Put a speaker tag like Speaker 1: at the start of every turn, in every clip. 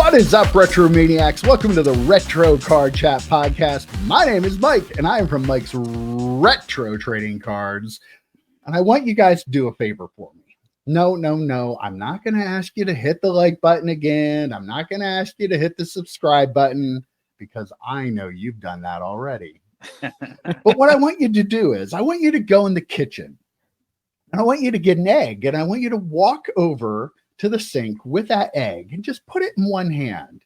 Speaker 1: What is up, RetroManiacs? Welcome to the Retro Card Chat Podcast. My name is Mike, and I am from Mike's Retro Trading Cards. And I want you guys to do a favor for me. No. I'm not going to ask you to hit the like button again. I'm not going to ask you to hit the subscribe button because I know you've done that already. But what I want you to do is I want you to go in the kitchen, and I want you to get an egg, and I want you to walk over to the sink with that egg and just put it in one hand.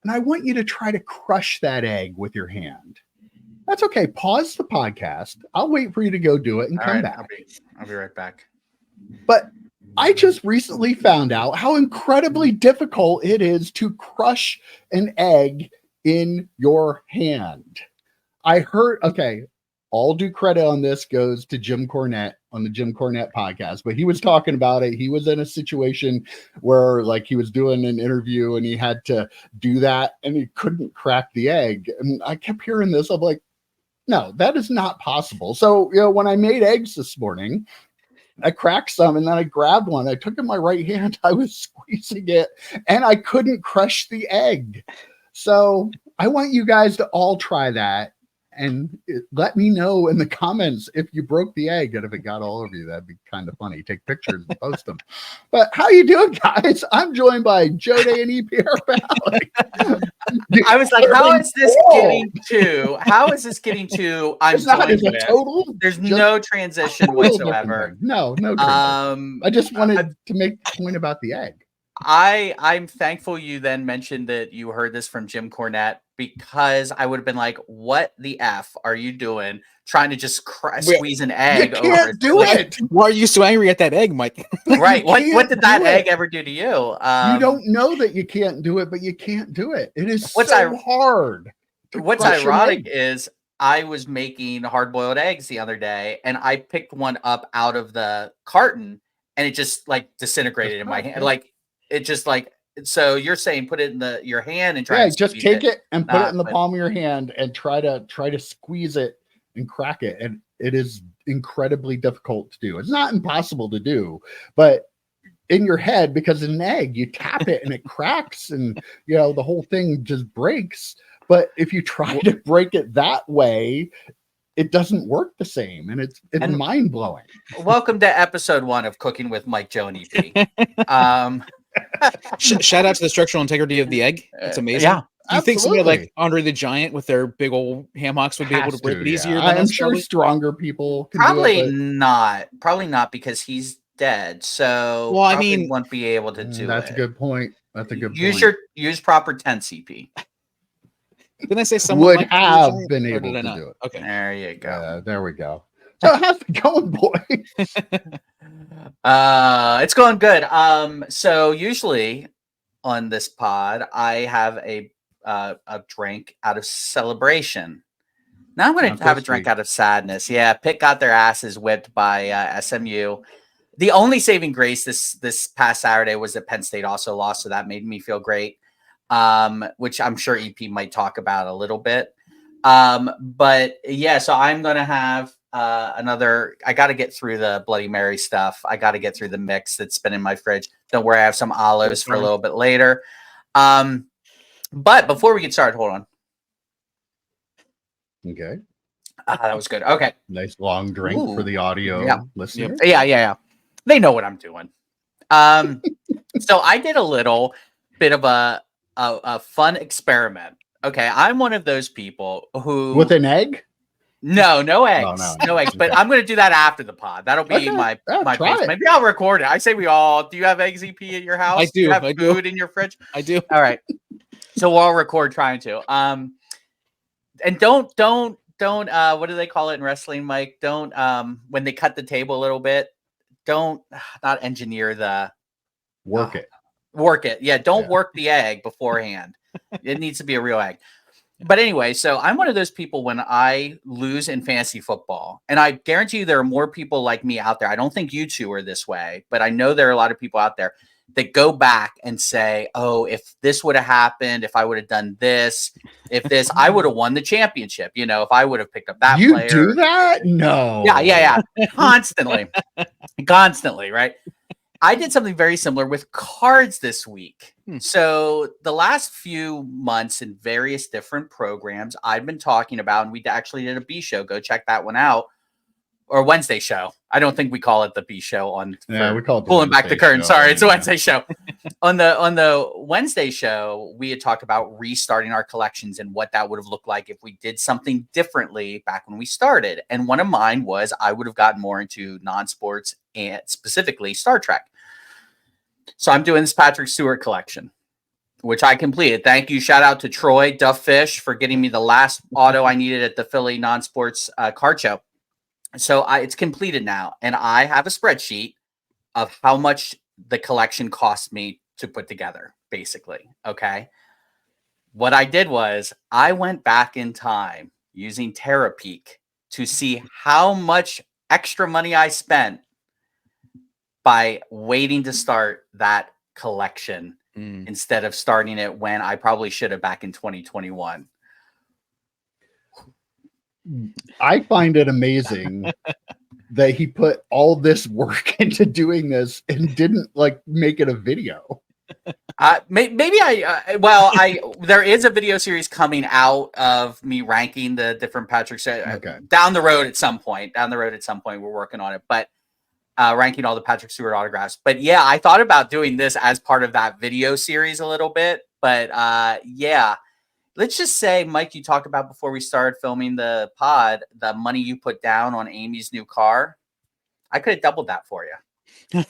Speaker 1: And I want you to try to crush that egg with your hand. That's okay. Pause the podcast. I'll wait for you to go do it and come back.
Speaker 2: I'll be right back.
Speaker 1: But I just recently found out how incredibly difficult it is to crush an egg in your hand. I heard, okay, all due credit on this goes to Jim Cornette on the Jim Cornette podcast, but he was talking about it. He was in a situation where like he was doing an interview and he had to do that and he couldn't crack the egg. And I kept hearing this. I'm like, no, that is not possible. So, when I made eggs this morning, I cracked some and then I grabbed one. I took it in my right hand. I was squeezing it and I couldn't crush the egg. So I want you guys to all try that. And let me know in the comments if you broke the egg and if it got all over you. That'd be kind of funny. Take pictures and post them. But how you doing, guys? I'm joined by Joe Day and EPR Valley.
Speaker 2: I was like, how is this getting to? I'm joined with. There's no transition whatsoever.
Speaker 1: No. I just wanted to make a point about the egg.
Speaker 2: I'm thankful you then mentioned that you heard this from Jim Cornette, because I would have been like, what the F are you doing trying to just squeeze an egg
Speaker 1: over? You can't do it.
Speaker 3: Why are you so angry at that egg, Mike?
Speaker 2: Right. What did that egg ever do to you?
Speaker 1: You don't know that you can't do it, but you can't do it. It is so hard.
Speaker 2: What's ironic is I was making hard-boiled eggs the other day, and I picked one up out of the carton, and it just like disintegrated in my hand. Like it just like. So you're saying put it in your hand and try.
Speaker 1: Yeah, just take it and put it in the palm of your hand and try to squeeze it and crack it. And it is incredibly difficult to do. It's not impossible to do, but in your head, because in an egg, you tap it and it cracks and the whole thing just breaks. But if you try to break it that way, it doesn't work the same, and it's mind blowing.
Speaker 2: Welcome to episode 1 of Cooking with Mike, Joe, and EP.
Speaker 3: Shout out to the structural integrity of the egg. It's amazing.
Speaker 2: Yeah,
Speaker 3: do you think somebody like Andre the Giant with their big old ham hocks would be able to break it easier?
Speaker 1: Yeah. I'm sure stronger people can
Speaker 2: probably
Speaker 1: do it,
Speaker 2: not. Probably not, because he's dead. So won't be able to do
Speaker 1: that's
Speaker 2: it.
Speaker 1: A good point. That's a good
Speaker 2: point. Use proper 10 CP.
Speaker 3: Didn't I say someone
Speaker 1: would have been able to do it?
Speaker 3: Okay,
Speaker 2: there you go.
Speaker 1: There we go. So how's it going, boy?
Speaker 2: It's going good. So usually on this pod, I have a drink out of celebration. Now I'm going to have a drink out of sadness. Yeah, Pitt got their asses whipped by SMU. The only saving grace this past Saturday was that Penn State also lost, so that made me feel great. Which I'm sure EP might talk about a little bit. But yeah, so I'm going to have I got to get through the Bloody Mary stuff. I got to get through the mix that's been in my fridge. Don't worry, I have some olives for a little bit later. But before we get started, hold on.
Speaker 1: Okay.
Speaker 2: That was good. Okay.
Speaker 1: Nice long drink for the audio listener.
Speaker 2: Yeah. They know what I'm doing. So I did a little bit of a fun experiment. Okay. I'm one of those people who
Speaker 1: with an egg?
Speaker 2: No eggs. No eggs. But I'm going to do that after the pod. That'll be my base. Maybe I'll record it. I say we all. Do you have eggs, EP, at your house?
Speaker 3: I do.
Speaker 2: Do you have food in your fridge?
Speaker 3: I do.
Speaker 2: All right. So we'll all record trying to. And don't. What do they call it in wrestling, Mike? Don't. When they cut the table a little bit, don't not engineer the
Speaker 1: work it.
Speaker 2: Work it. Yeah. Don't work the egg beforehand. It needs to be a real egg. But anyway, so I'm one of those people when I lose in fantasy football, and I guarantee you there are more people like me out there. I don't think you two are this way, but I know there are a lot of people out there that go back and say, oh, if this would have happened, if I would have done this, I would have won the championship. If I would have picked up that player.
Speaker 1: You do that? No.
Speaker 2: Yeah. Constantly. Right. I did something very similar with cards this week.
Speaker 3: Hmm.
Speaker 2: So the last few months in various different programs I've been talking about, and we actually did a B show. Go check that one out. Or Wednesday show. I don't think we call it the B show on.
Speaker 1: Yeah, we call it the
Speaker 2: pulling back the
Speaker 1: Wednesday
Speaker 2: curtain.
Speaker 1: show,
Speaker 2: Sorry, it's a
Speaker 1: yeah.
Speaker 2: Wednesday show. On the Wednesday show, we had talked about restarting our collections and what that would have looked like if we did something differently back when we started. And one of mine was I would have gotten more into non-sports and specifically Star Trek. So I'm doing this Patrick Stewart collection, which I completed. Thank you. Shout out to Troy Dufffish for getting me the last auto I needed at the Philly non-sports card show. So it's completed now, and I have a spreadsheet of how much the collection cost me to put together, basically. Okay. What I did was I went back in time using TerraPeak to see how much extra money I spent by waiting to start that collection instead of starting it when I probably should have back in 2021.
Speaker 1: I find it amazing that he put all this work into doing this and didn't like make it a video.
Speaker 2: Maybe there is a video series coming out of me ranking the different Patrick's down the road at some point. We're working on it, but ranking all the Patrick Stewart autographs. But yeah, I thought about doing this as part of that video series a little bit. But yeah. Let's just say, Mike, you talked about before we started filming the pod, the money you put down on Amy's new car. I could have doubled that for you.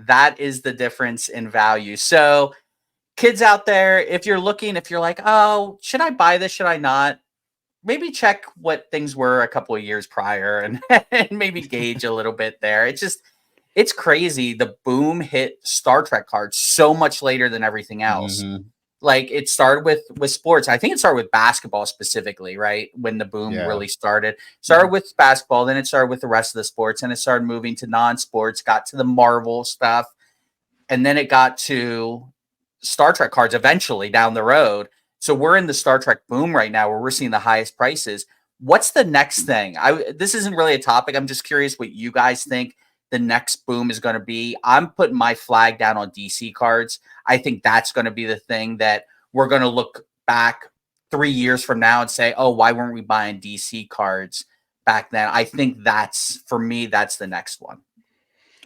Speaker 2: That is the difference in value. So kids out there, if you're like, oh, should I buy this? Should I not? Maybe check what things were a couple of years prior and, and maybe gauge a little bit there. It's crazy. The boom hit Star Trek cards so much later than everything else.
Speaker 1: Mm-hmm.
Speaker 2: Like it started with sports. I think it started with basketball specifically, right? When the boom really started. Started with basketball, then it started with the rest of the sports, and it started moving to non-sports, got to the Marvel stuff, and then it got to Star Trek cards eventually down the road. So we're in the Star Trek boom right now where we're seeing the highest prices. What's the next thing? This isn't really a topic. I'm just curious what you guys think the next boom is going to be. I'm putting my flag down on DC cards. I think that's going to be the thing that we're going to look back 3 years from now and say, oh, why weren't we buying DC cards back then? I think for me, that's the next one.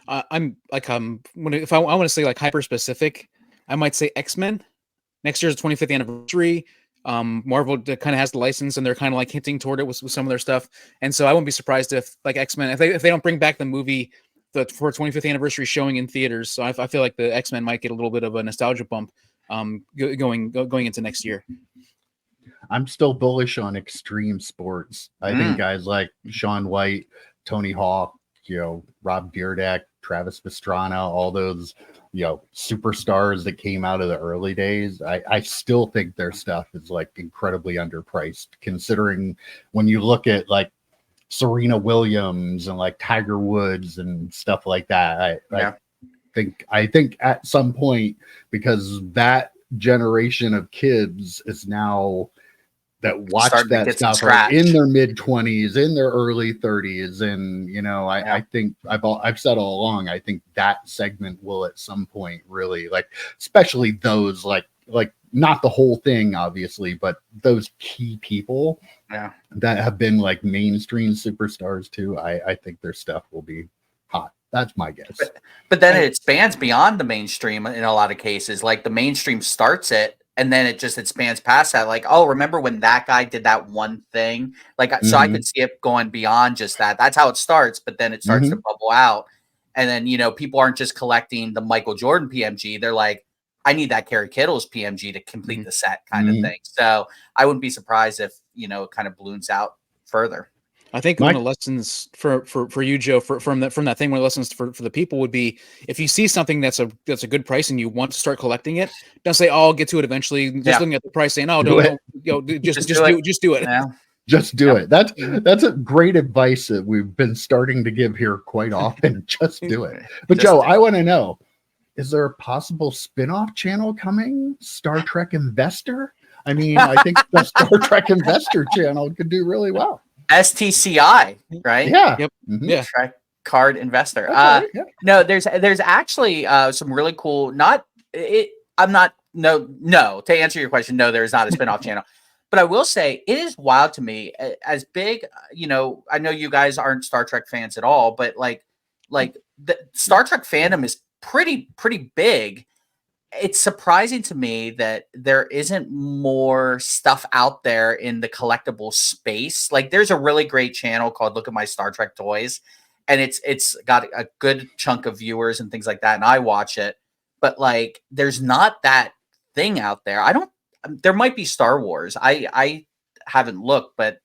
Speaker 3: I'm like, if I want to say like hyper specific, I might say X-Men. Next year's 25th anniversary. Marvel kind of has the license and they're kind of like hinting toward it with some of their stuff. And so I wouldn't be surprised if like X-Men, if they don't bring back the movie for 25th anniversary showing in theaters. So I feel like the X-Men might get a little bit of a nostalgia bump going into next year.
Speaker 1: I'm still bullish on extreme sports. I think guys like Shaun White, Tony Hawk, Rob Dyrdek, Travis Pastrana, all those, superstars that came out of the early days. I still think their stuff is like incredibly underpriced, considering when you look at like Serena Williams and like Tiger Woods and stuff like that. I think at some point, because that generation of kids is now that watch that stuff are in their mid-20s, in their early 30s, and I think I've said all along, I think that segment will at some point really, like, especially those like not the whole thing obviously, but those key people that have been like mainstream superstars too. I think their stuff will be hot. That's my guess.
Speaker 2: But then it expands beyond the mainstream in a lot of cases. Like the mainstream starts it, and then it just expands past that. Like, oh, remember when that guy did that one thing? Like, so I could see it going beyond just that. That's how it starts, but then it starts to bubble out. And then, people aren't just collecting the Michael Jordan PMG. They're like, I need that Kerry Kittles PMG to complete the set kind of thing. So I wouldn't be surprised if, it kind of balloons out further.
Speaker 3: I think one of the lessons for you, Joe, from that thing, one of the lessons for the people would be, if you see something that's a good price and you want to start collecting it, don't say, "Oh, I'll get to it eventually." Just looking at the price, saying, "Oh, just do it."
Speaker 2: Yeah.
Speaker 1: Just do it. That's a great advice that we've been starting to give here quite often. Just do it. But Joe, I want to know: is there a possible spin-off channel coming? Star Trek Investor? I mean, I think the Star Trek Investor channel could do really well.
Speaker 2: STCI, right?
Speaker 1: Yeah.
Speaker 3: Yep.
Speaker 1: Mm-hmm.
Speaker 3: Yeah.
Speaker 2: card investor.
Speaker 1: Okay, yeah.
Speaker 2: No, there's actually some really cool. I'm not. No. To answer your question, no, there is not a spinoff channel. But I will say it is wild to me. As big, I know you guys aren't Star Trek fans at all, but like the Star Trek fandom is pretty big. It's surprising to me that there isn't more stuff out there in the collectible space. Like there's a really great channel called Look at My Star Trek Toys, and it's got a good chunk of viewers and things like that, and I watch it. But like there's not that thing out there. There might be Star Wars. I haven't looked, but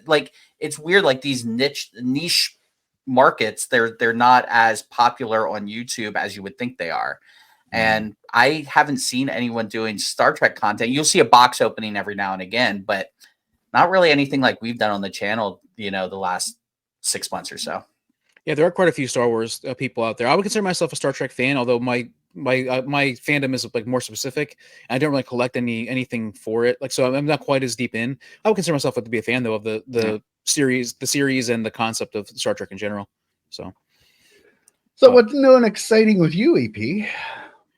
Speaker 2: like it's weird, like these niche markets, they're not as popular on YouTube as you would think they are. And I haven't seen anyone doing Star Trek content. You'll see a box opening every now and again, but not really anything like we've done on the channel, the last 6 months or so.
Speaker 3: Yeah, there are quite a few Star Wars people out there. I would consider myself a Star Trek fan, although my fandom is like more specific. I don't really collect anything for it. Like, so I'm not quite as deep in. I would consider myself to be a fan though of the series and the concept of Star Trek in general. So
Speaker 1: what's new and exciting with you, EP?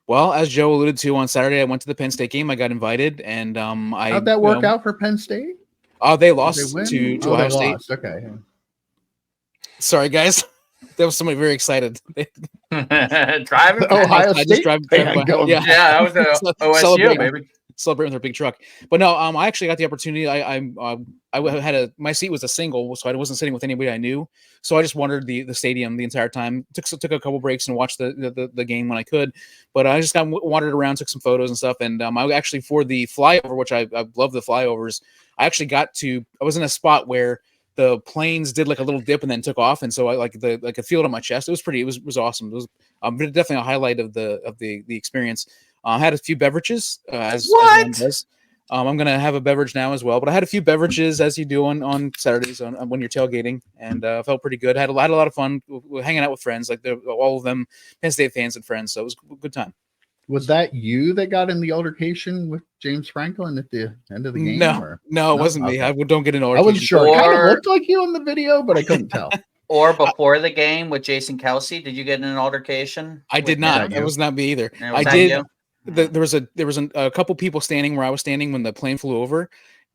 Speaker 3: Well, as Joe alluded to, on Saturday I went to the Penn State game. I got invited, and
Speaker 1: how'd that work out for Penn State?
Speaker 3: They lost to Ohio State.
Speaker 1: Okay.
Speaker 3: Sorry, guys. There was somebody very excited.
Speaker 2: Driving
Speaker 1: Ohio State.
Speaker 3: I just drive by.
Speaker 2: Yeah, that was the OSU, baby.
Speaker 3: Celebrating with their big truck. But no, I actually got the opportunity. My seat was a single, so I wasn't sitting with anybody I knew. So I just wandered the stadium the entire time. Took a couple breaks and watched the game when I could. But I just wandered around, took some photos and stuff. And I actually, for the flyover, which I love the flyovers, I was in a spot where the planes did like a little dip and then took off, and so I could feel it on my chest. It was awesome. It was definitely a highlight of the experience. I had a few beverages as one does. I'm gonna have a beverage now as well, but I had a few beverages as you do on Saturdays when you're tailgating, and felt pretty good. Had a lot of fun hanging out with friends, like all of them Penn State fans and friends. So it was a good time.
Speaker 1: Was that you that got in the altercation with James Franklin at the end of the game?
Speaker 3: No, it wasn't me. I don't get an altercation.
Speaker 1: I wasn't sure. It kind of looked like you in the video, but I couldn't tell.
Speaker 2: Or before the game with Jason Kelsey, did you get in an altercation?
Speaker 3: I did not. That was not me either. I did. There was a couple people standing where I was standing when the plane flew over,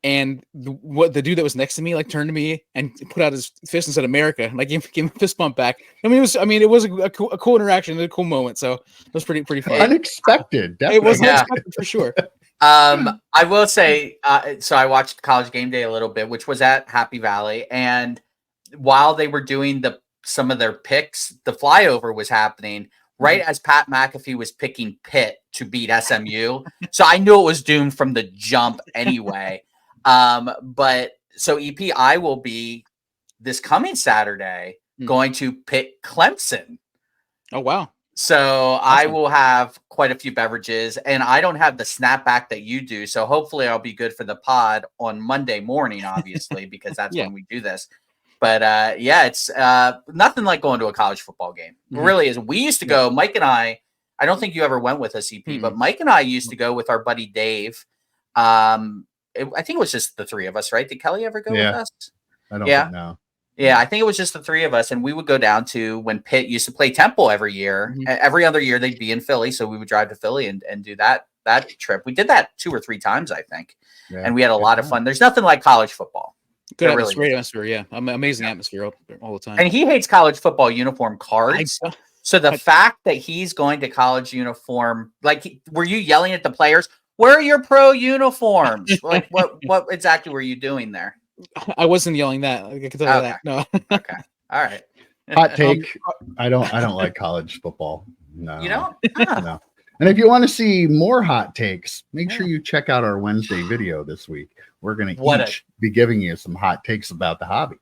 Speaker 3: and the dude that was next to me like turned to me and put out his fist and said "America," and I gave him a fist bump back. It was a cool interaction, a cool moment. So it was pretty fun.
Speaker 1: Unexpected. Definitely.
Speaker 3: It was unexpected for sure.
Speaker 2: I will say, so I watched College Game Day a little bit, which was at Happy Valley, and while they were doing some of their picks, the flyover was happening right as Pat McAfee was picking Pitt to beat SMU. So I knew it was doomed from the jump anyway. But so EP, I will be this coming Saturday going to pick Clemson.
Speaker 3: Oh, wow.
Speaker 2: So I will have quite a few beverages, and I don't have the snapback that you do. So hopefully I'll be good for the pod on Monday morning, obviously, because that's when we do this. But it's nothing like going to a college football game. It really is. We used to go, Mike and I don't think you ever went with us, EP, but Mike and I used to go with our buddy Dave. I think it was just the three of us, right? Did Kelly ever go with us?
Speaker 1: I don't think no.
Speaker 2: Yeah, I think it was just the three of us, and we would go down to when Pitt used to play Temple every year. Every other year they'd be in Philly, so we would drive to Philly and do that trip. We did that 2 or 3 times, I think, and we had a lot of fun. There's nothing like college football.
Speaker 3: Good atmosphere, great atmosphere, yeah. Amazing atmosphere all the time.
Speaker 2: And he hates college football uniform cards. So the fact that he's going to college uniform, like, were you yelling at the players? Where are your pro uniforms? Like, what exactly were you doing there?
Speaker 3: I wasn't yelling that. I can tell you that. No.
Speaker 2: Okay. All right.
Speaker 1: Hot take. I don't like college football. No.
Speaker 2: You don't?
Speaker 1: No. And if you want to see more hot takes, make sure you check out our Wednesday video this week. We're going to be giving you some hot takes about the hobby.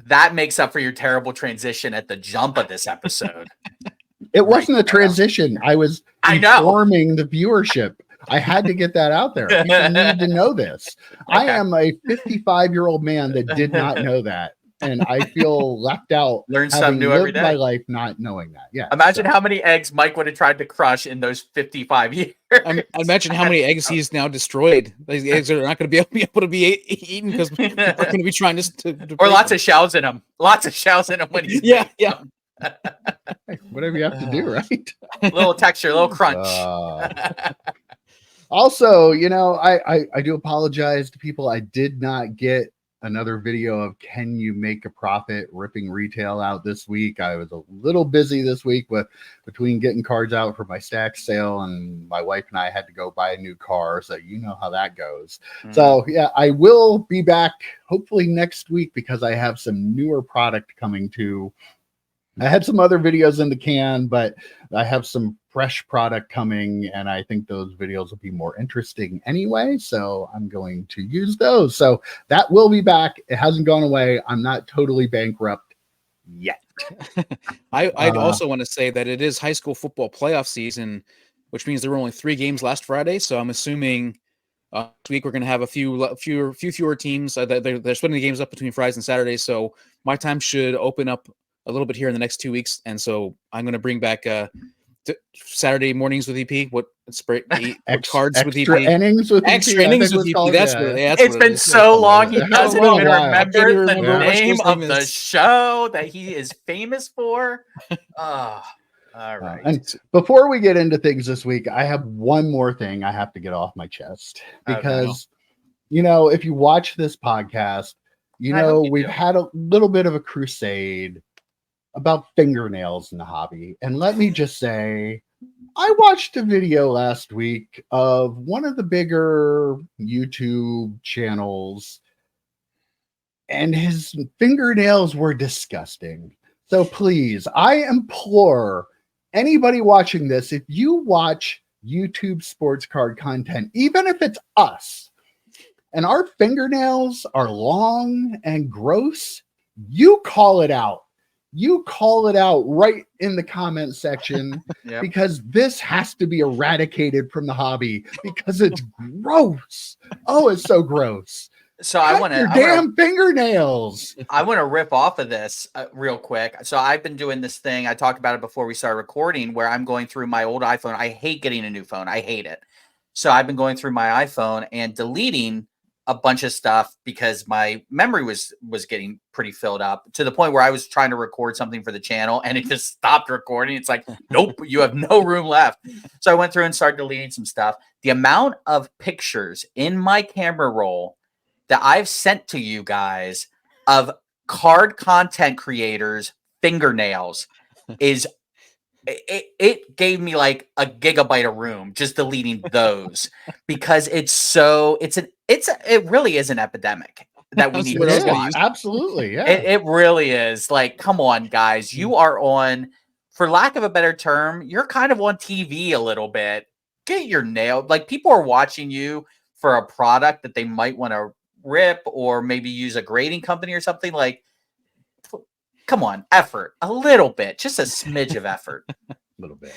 Speaker 2: That makes up for your terrible transition at the jump of this episode.
Speaker 1: It wasn't a transition. I was informing the viewership. I had to get that out there. People need to know this. Okay. I am a 55-year-old man that did not know that. And I feel left out.
Speaker 2: Learn something new every day.
Speaker 1: My life not knowing that. Yeah.
Speaker 2: Imagine how many eggs Mike would have tried to crush in those 55 years.
Speaker 3: Imagine how many eggs he's now destroyed. These eggs are not going to be able to be eaten because we're going to be trying to or
Speaker 2: lots of shells in them. Lots of shells in them when he's
Speaker 3: yeah.
Speaker 1: Whatever you have to do, right?
Speaker 2: Little texture, little crunch.
Speaker 1: Also, I do apologize to people. I did not get another video of can you make a profit ripping retail out this week. I was a little busy this week between getting cards out for my stack sale, and my wife and I had to go buy a new car, so you know how that goes. So yeah, I will be back hopefully next week because I have some newer product coming to. I had some other videos in the can, but I have some fresh product coming, and I think those videos will be more interesting anyway. So I'm going to use those. So that will be back. It hasn't gone away. I'm not totally bankrupt yet.
Speaker 3: I'd also want to say that it is high school football playoff season, which means there were only 3 games last Friday. So I'm assuming this week we're going to have a fewer teams. They're splitting the games up between Fridays and Saturdays. So my time should open up a little bit here in the next 2 weeks, and so I'm going to bring back Saturday mornings with EP. What cards with EP?
Speaker 1: Extra innings with EP.
Speaker 3: Extra innings with EP. That's what
Speaker 2: it's been so long. He doesn't even remember the name of the show that he is famous for. All right.
Speaker 1: And before we get into things this week, I have one more thing I have to get off my chest because, if you watch this podcast, we've had a little bit of a crusade about fingernails in the hobby. And let me just say, I watched a video last week of one of the bigger YouTube channels, and his fingernails were disgusting. So please, I implore anybody watching this, if you watch YouTube sports card content, even if it's us, and our fingernails are long and gross, you call it out. You call it out right in the comment section because this has to be eradicated from the hobby because it's gross. Oh, it's so gross.
Speaker 2: So I want
Speaker 1: to fingernails.
Speaker 2: I want to rip off of this real quick. So I've been doing this thing. I talked about it before we started recording, where I'm going through my old iPhone. I hate getting a new phone. I hate it. So I've been going through my iPhone and deleting a bunch of stuff because my memory was getting pretty filled up to the point where I was trying to record something for the channel and it just stopped recording. It's like, nope, you have no room left. So I went through and started deleting some stuff. The amount of pictures in my camera roll that I've sent to you guys of card content creators' fingernails is it gave me like a gigabyte of room just deleting those because it really is an epidemic that we need to watch.
Speaker 1: Absolutely. Yeah.
Speaker 2: It really is. Like, come on, guys. You are on, for lack of a better term, you're kind of on TV a little bit. Get your nail. Like, people are watching you for a product that they might want to rip or maybe use a grading company or something. Like, come on, effort. A little bit. Just a smidge of effort.
Speaker 1: A little bit.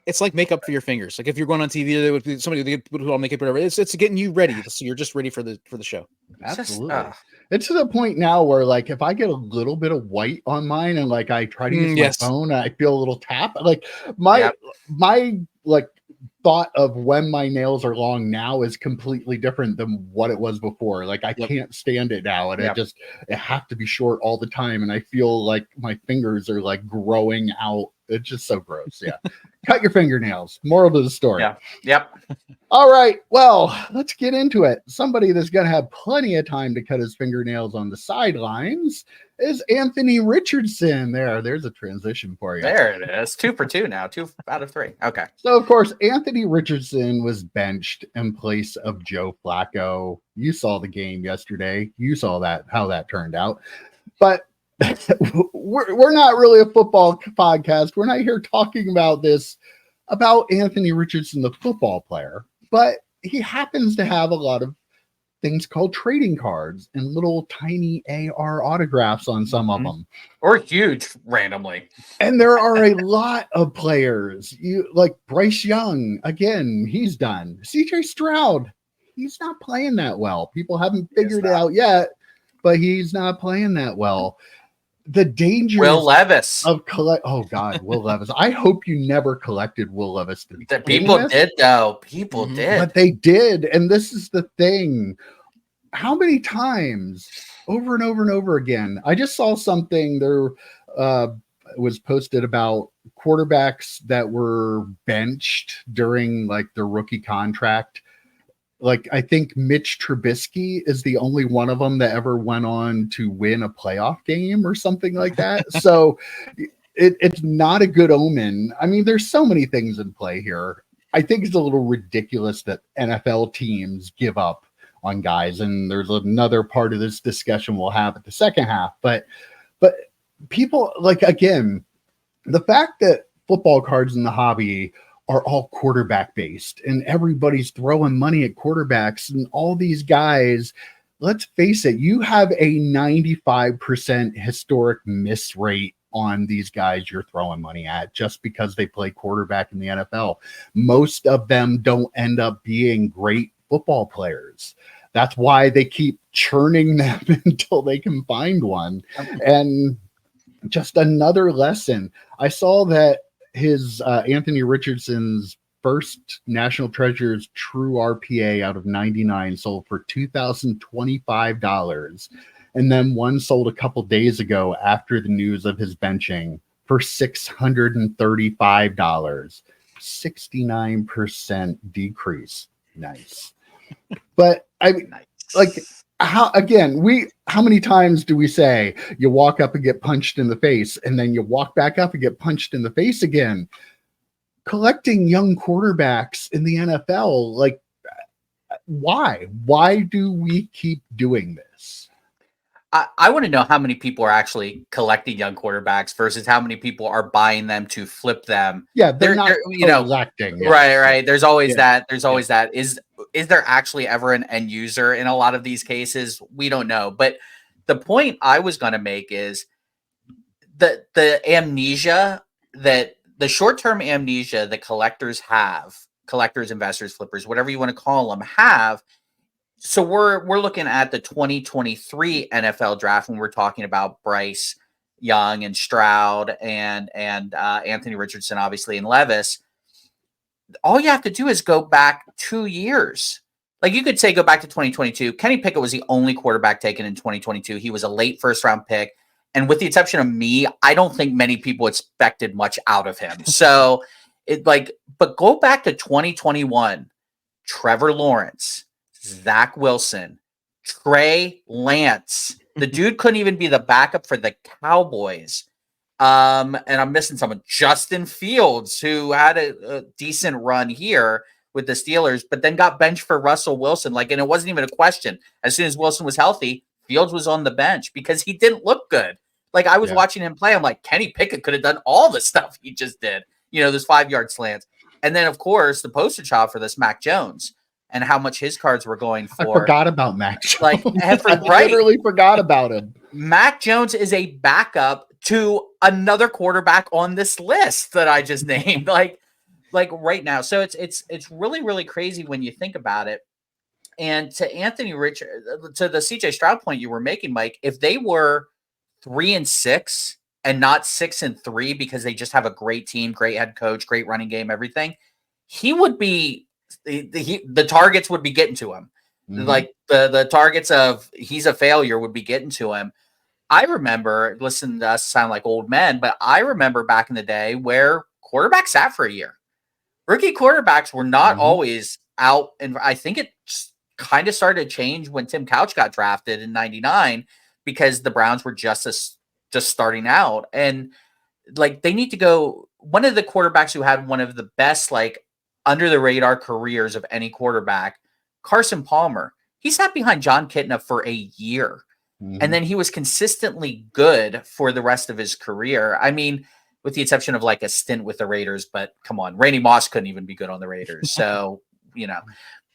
Speaker 3: It's like makeup for your fingers. Like if you're going on TV, there would be somebody they put on makeup, whatever. It's getting you ready. So you're just ready for the show.
Speaker 1: Absolutely. It's to the point now where like if I get a little bit of white on mine and like I try to use my phone, I feel a little tap. Like my like thought of when my nails are long now is completely different than what it was before. Like I can't stand it now, and it have to be short all the time, and I feel like my fingers are like growing out. It's just so gross. Yeah. Cut your fingernails. Moral to the story.
Speaker 2: Yeah. Yep.
Speaker 1: All right. Well, let's get into it. Somebody that's going to have plenty of time to cut his fingernails on the sidelines is Anthony Richardson. There's a transition for you.
Speaker 2: There it is. 2 for 2 now. 2 out of 3. Okay.
Speaker 1: So, of course, Anthony Richardson was benched in place of Joe Flacco. You saw the game yesterday. You saw how that turned out. But we're not really a football podcast. We're not here talking about Anthony Richardson, the football player, but he happens to have a lot of things called trading cards and little tiny AR autographs on some of them,
Speaker 2: or huge randomly.
Speaker 1: And there are a lot of players, like Bryce Young. Again, he's done. CJ Stroud, he's not playing that well. People haven't figured it out yet, but he's not playing that well. The danger
Speaker 2: Will Levis
Speaker 1: of Will Levis. I hope you never collected Will Levis.
Speaker 2: People did, though. People did.
Speaker 1: But they did. And this is the thing. How many times over and over and over again? I just saw something there. I was posted about quarterbacks that were benched during like their rookie contract. Like, I think Mitch Trubisky is the only one of them that ever went on to win a playoff game or something like that. So it's not a good omen. I mean, there's so many things in play here. I think it's a little ridiculous that NFL teams give up on guys. And there's another part of this discussion we'll have at the second half. But people, like, again, the fact that football cards in the hobby are all quarterback based and everybody's throwing money at quarterbacks and all these guys, let's face it, you have a 95% historic miss rate on these guys you're throwing money at just because they play quarterback in the NFL. Most of them don't end up being great football players. That's why they keep churning them until they can find one. And just another lesson. I saw that his Anthony Richardson's first National Treasures True RPA out of 99 sold for $2,025. And then one sold a couple days ago after the news of his benching for $635. 69% decrease. Nice. But I mean, like, how many times do we say you walk up and get punched in the face and then you walk back up and get punched in the face again? Collecting young quarterbacks in the NFL, like, why do we keep doing this?
Speaker 2: I want to know how many people are actually collecting young quarterbacks versus how many people are buying them to flip them.
Speaker 1: Yeah, they're not collecting.
Speaker 2: Right. There's always that. There's always that. Is there actually ever an end user in a lot of these cases? We don't know. But the point I was going to make is the amnesia, that the short-term amnesia that collectors have, collectors, investors, flippers, whatever you want to call them, have. So we're looking at the 2023 NFL draft when we're talking about Bryce Young and Stroud and Anthony Richardson, obviously, and Levis. All you have to do is go back 2 years. Like, you could say go back to 2022. Kenny Pickett was the only quarterback taken in 2022. He was a late first-round pick. And with the exception of me, I don't think many people expected much out of him. So, but go back to 2021. Trevor Lawrence, Zach Wilson, Trey Lance. The dude couldn't even be the backup for the Cowboys. And I'm missing someone. Justin Fields, who had a decent run here with the Steelers, but then got benched for Russell Wilson. And it wasn't even a question. As soon as Wilson was healthy, Fields was on the bench because he didn't look good. I was watching him play. I'm like, Kenny Pickett could have done all the stuff he just did. Those 5-yard slants. And then, of course, the poster child for this, Mac Jones, and how much his cards were going for.
Speaker 1: I forgot about Mac Jones.
Speaker 2: I
Speaker 1: literally forgot about him.
Speaker 2: Mac Jones is a backup to another quarterback on this list that I just named. Like right now. So it's really, really crazy when you think about it. And to Anthony Richard, to the CJ Stroud point you were making, Mike, if they were 3-6 and not 6-3 because they just have a great team, great head coach, great running game, everything, he would be. The targets would be getting to him. Mm-hmm. Like the targets of he's a failure would be getting to him. I remember, listen to us sound like old men, but I remember back in the day where quarterbacks sat for a year. Rookie quarterbacks were not always out. And I think it kind of started to change when Tim Couch got drafted in 99 because the Browns were just starting out. And they need to go. One of the quarterbacks who had one of the best, under the radar careers of any quarterback, Carson Palmer. He sat behind John Kitna for a year. And then he was consistently good for the rest of his career. I mean, with the exception of a stint with the Raiders, but come on, Randy Moss couldn't even be good on the Raiders. So,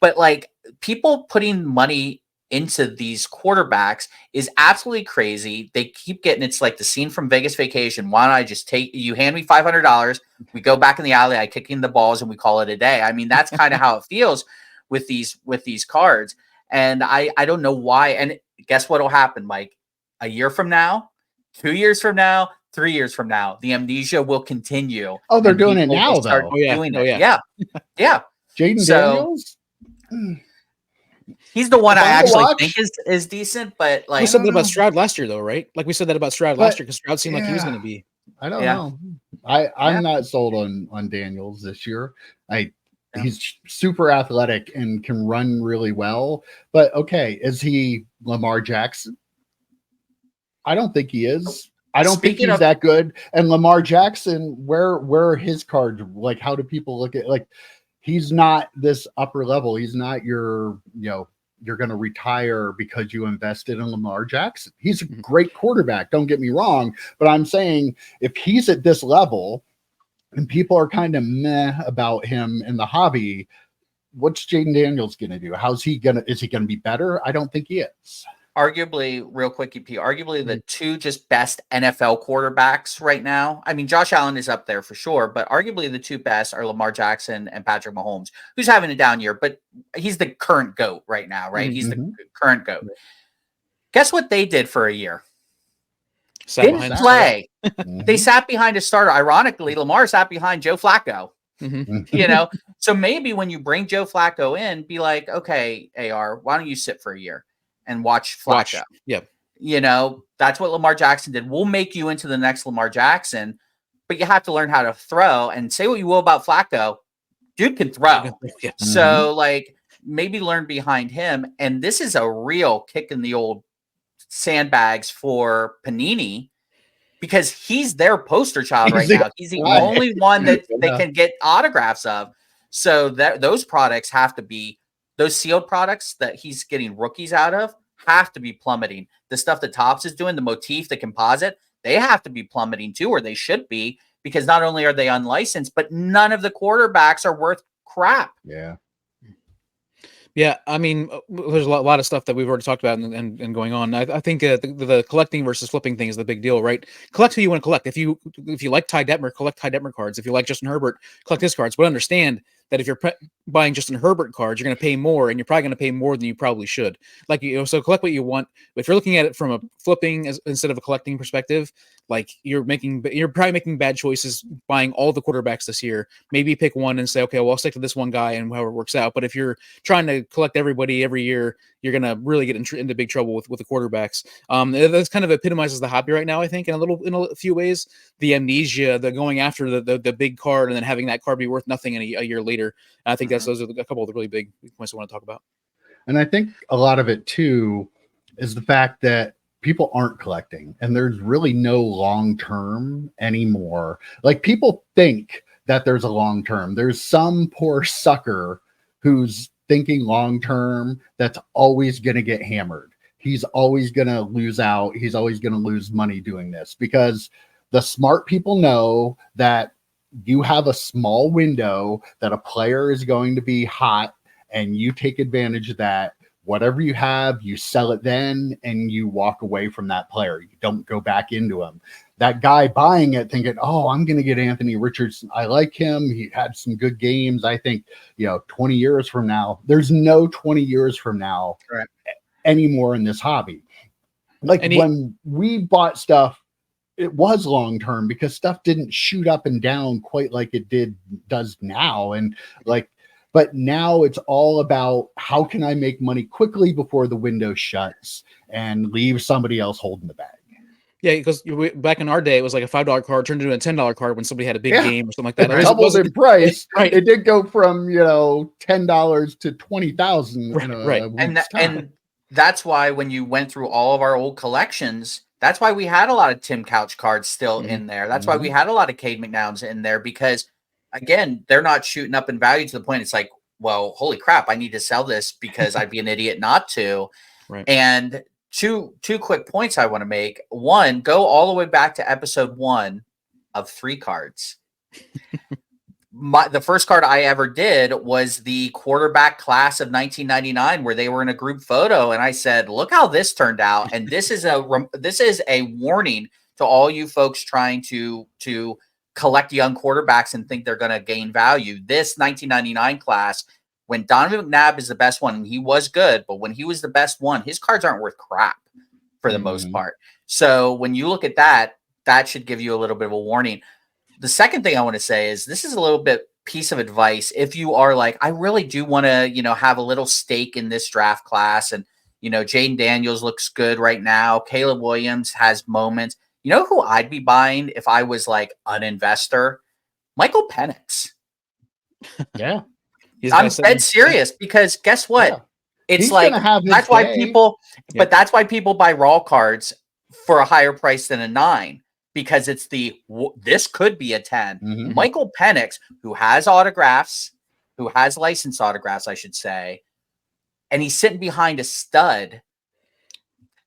Speaker 2: but people putting money into these quarterbacks is absolutely crazy. They keep getting, it's like the scene from Vegas Vacation. Why don't I just you hand me $500, we go back in the alley, I kick in the balls, and we call it a day. I mean, that's kind of how it feels with these cards. And I don't know why. And guess what will happen, Mike? A year from now, 2 years from now, 3 years from now, the amnesia will continue.
Speaker 1: Oh, they're doing it now, though.
Speaker 2: Yeah.
Speaker 1: Jaden Daniels?
Speaker 2: He's the one I actually think is decent, but
Speaker 3: we said that about Stroud last year, though, right? We said that about Stroud last year because Stroud seemed like he was going to be.
Speaker 1: I don't
Speaker 2: Yeah.
Speaker 1: know. I'm
Speaker 2: Yeah.
Speaker 1: not sold on Daniels this year.
Speaker 2: Yeah.
Speaker 1: He's super athletic and can run really well. But okay, is he Lamar Jackson? I don't think he is. I don't think
Speaker 2: Speaking
Speaker 1: he's
Speaker 2: of,
Speaker 1: that good. And Lamar Jackson, where are his cards? Like, how do people look at like he's not this upper level. He's not your, you're going to retire because you invested in Lamar Jackson. He's a great quarterback. Don't get me wrong. But I'm saying if he's at this level and people are kind of meh about him in the hobby, what's Jaden Daniels going to do? Is he going to be better? I don't think he is.
Speaker 2: arguably, real quick, EP, arguably the two just best NFL quarterbacks right now. I mean, Josh Allen is up there for sure, but arguably the two best are Lamar Jackson and Patrick Mahomes, who's having a down year, but he's the current GOAT right now, right? He's the current GOAT. Guess what they did for a year? Didn't play. They sat behind a starter. Ironically, Lamar sat behind Joe Flacco. So maybe when you bring Joe Flacco in, be like, okay, AR, why don't you sit for a year and watch Flacco?
Speaker 3: Yep.
Speaker 2: That's what Lamar Jackson did. We'll make you into the next Lamar Jackson, but you have to learn how to throw. And say what you will about Flacco, dude can throw. So like maybe learn behind him. And this is a real kick in the old sandbags for Panini, because he's their poster child right now. He's the only one that they can get autographs of. So those products have to be, those sealed products that he's getting rookies out of have to be plummeting. The stuff that Topps is doing, the motif, the composite, they have to be plummeting too, or they should be, because not only are they unlicensed, but none of the quarterbacks are worth crap.
Speaker 1: Yeah.
Speaker 3: Yeah, I mean, there's a lot of stuff that we've already talked about and going on. I think the collecting versus flipping thing is the big deal, right? Collect who you want to collect. If you like Ty Detmer, collect Ty Detmer cards. If you like Justin Herbert, collect his cards. But understand that if you're buying Justin Herbert cards, you're going to pay more, and you're probably going to pay more than you probably should. Like, so collect what you want. If you're looking at it from a flipping instead of a collecting perspective, like you're probably making bad choices buying all the quarterbacks this year. Maybe pick one and say, okay, well, I'll stick to this one guy and however it works out. But if you're trying to collect everybody every year, you're going to really get into big trouble with the quarterbacks. That's kind of epitomizes the hobby right now, I think, in a few ways. The amnesia, the going after the big card and then having that card be worth nothing in a year later. I think those are a couple of the really big points I want to talk about.
Speaker 1: And I think a lot of it too is the fact that people aren't collecting, and there's really no long term anymore. Like, people think that there's a long term. There's some poor sucker who's thinking long term that's always going to get hammered. He's always going to lose out. He's always going to lose money doing this, because the smart people know that you have a small window that a player is going to be hot, and you take advantage of that. Whatever you have, you sell it then, and you walk away from that player. You don't go back into him. That guy buying it thinking, oh, I'm going to get Anthony Richardson. I like him. He had some good games. I think, 20 years from now, there's no 20 years from now anymore in this hobby. Like, when we bought stuff, it was long term because stuff didn't shoot up and down quite like it does now. And but now it's all about how can I make money quickly before the window shuts and leave somebody else holding the bag.
Speaker 3: Yeah, because back in our day, it was like a $5 card turned into a $10 card when somebody had a big game or something like that.
Speaker 1: It doubled in price. Right. It did go from $10 to $20,000.
Speaker 3: Right.
Speaker 2: And that's why when you went through all of our old collections, that's why we had a lot of Tim Couch cards still in there. That's why we had a lot of Cade McNowns in there, because again, they're not shooting up in value to the point it's like, well, holy crap, I need to sell this because I'd be an idiot not to.
Speaker 3: Right.
Speaker 2: And two quick points I want to make. One, go all the way back to episode 1 of 3 cards. The first card I ever did was the quarterback class of 1999, where they were in a group photo, and I said, "Look how this turned out." And this is a warning to all you folks trying to collect young quarterbacks and think they're going to gain value. This 1999 class, when Donovan McNabb is the best one, and he was good, but when he was the best one, his cards aren't worth crap for the most part. So when you look at that, that should give you a little bit of a warning. The second thing I want to say is this is a little bit piece of advice. If you are like, I really do want to, have a little stake in this draft class, and, Jaden Daniels looks good right now. Caleb Williams has moments. You know who I'd be buying if I was like an investor? Michael Penix.
Speaker 1: Yeah.
Speaker 2: I'm dead serious because guess what?
Speaker 1: Yeah.
Speaker 2: It's
Speaker 1: He's
Speaker 2: like
Speaker 1: gonna have his
Speaker 2: that's why
Speaker 1: day.
Speaker 2: people, but that's why people buy raw cards for a higher price than a 9 because it's this could be a 10.
Speaker 1: Mhm.
Speaker 2: Michael Penix, who has autographs, who has licensed autographs, I should say, and he's sitting behind a stud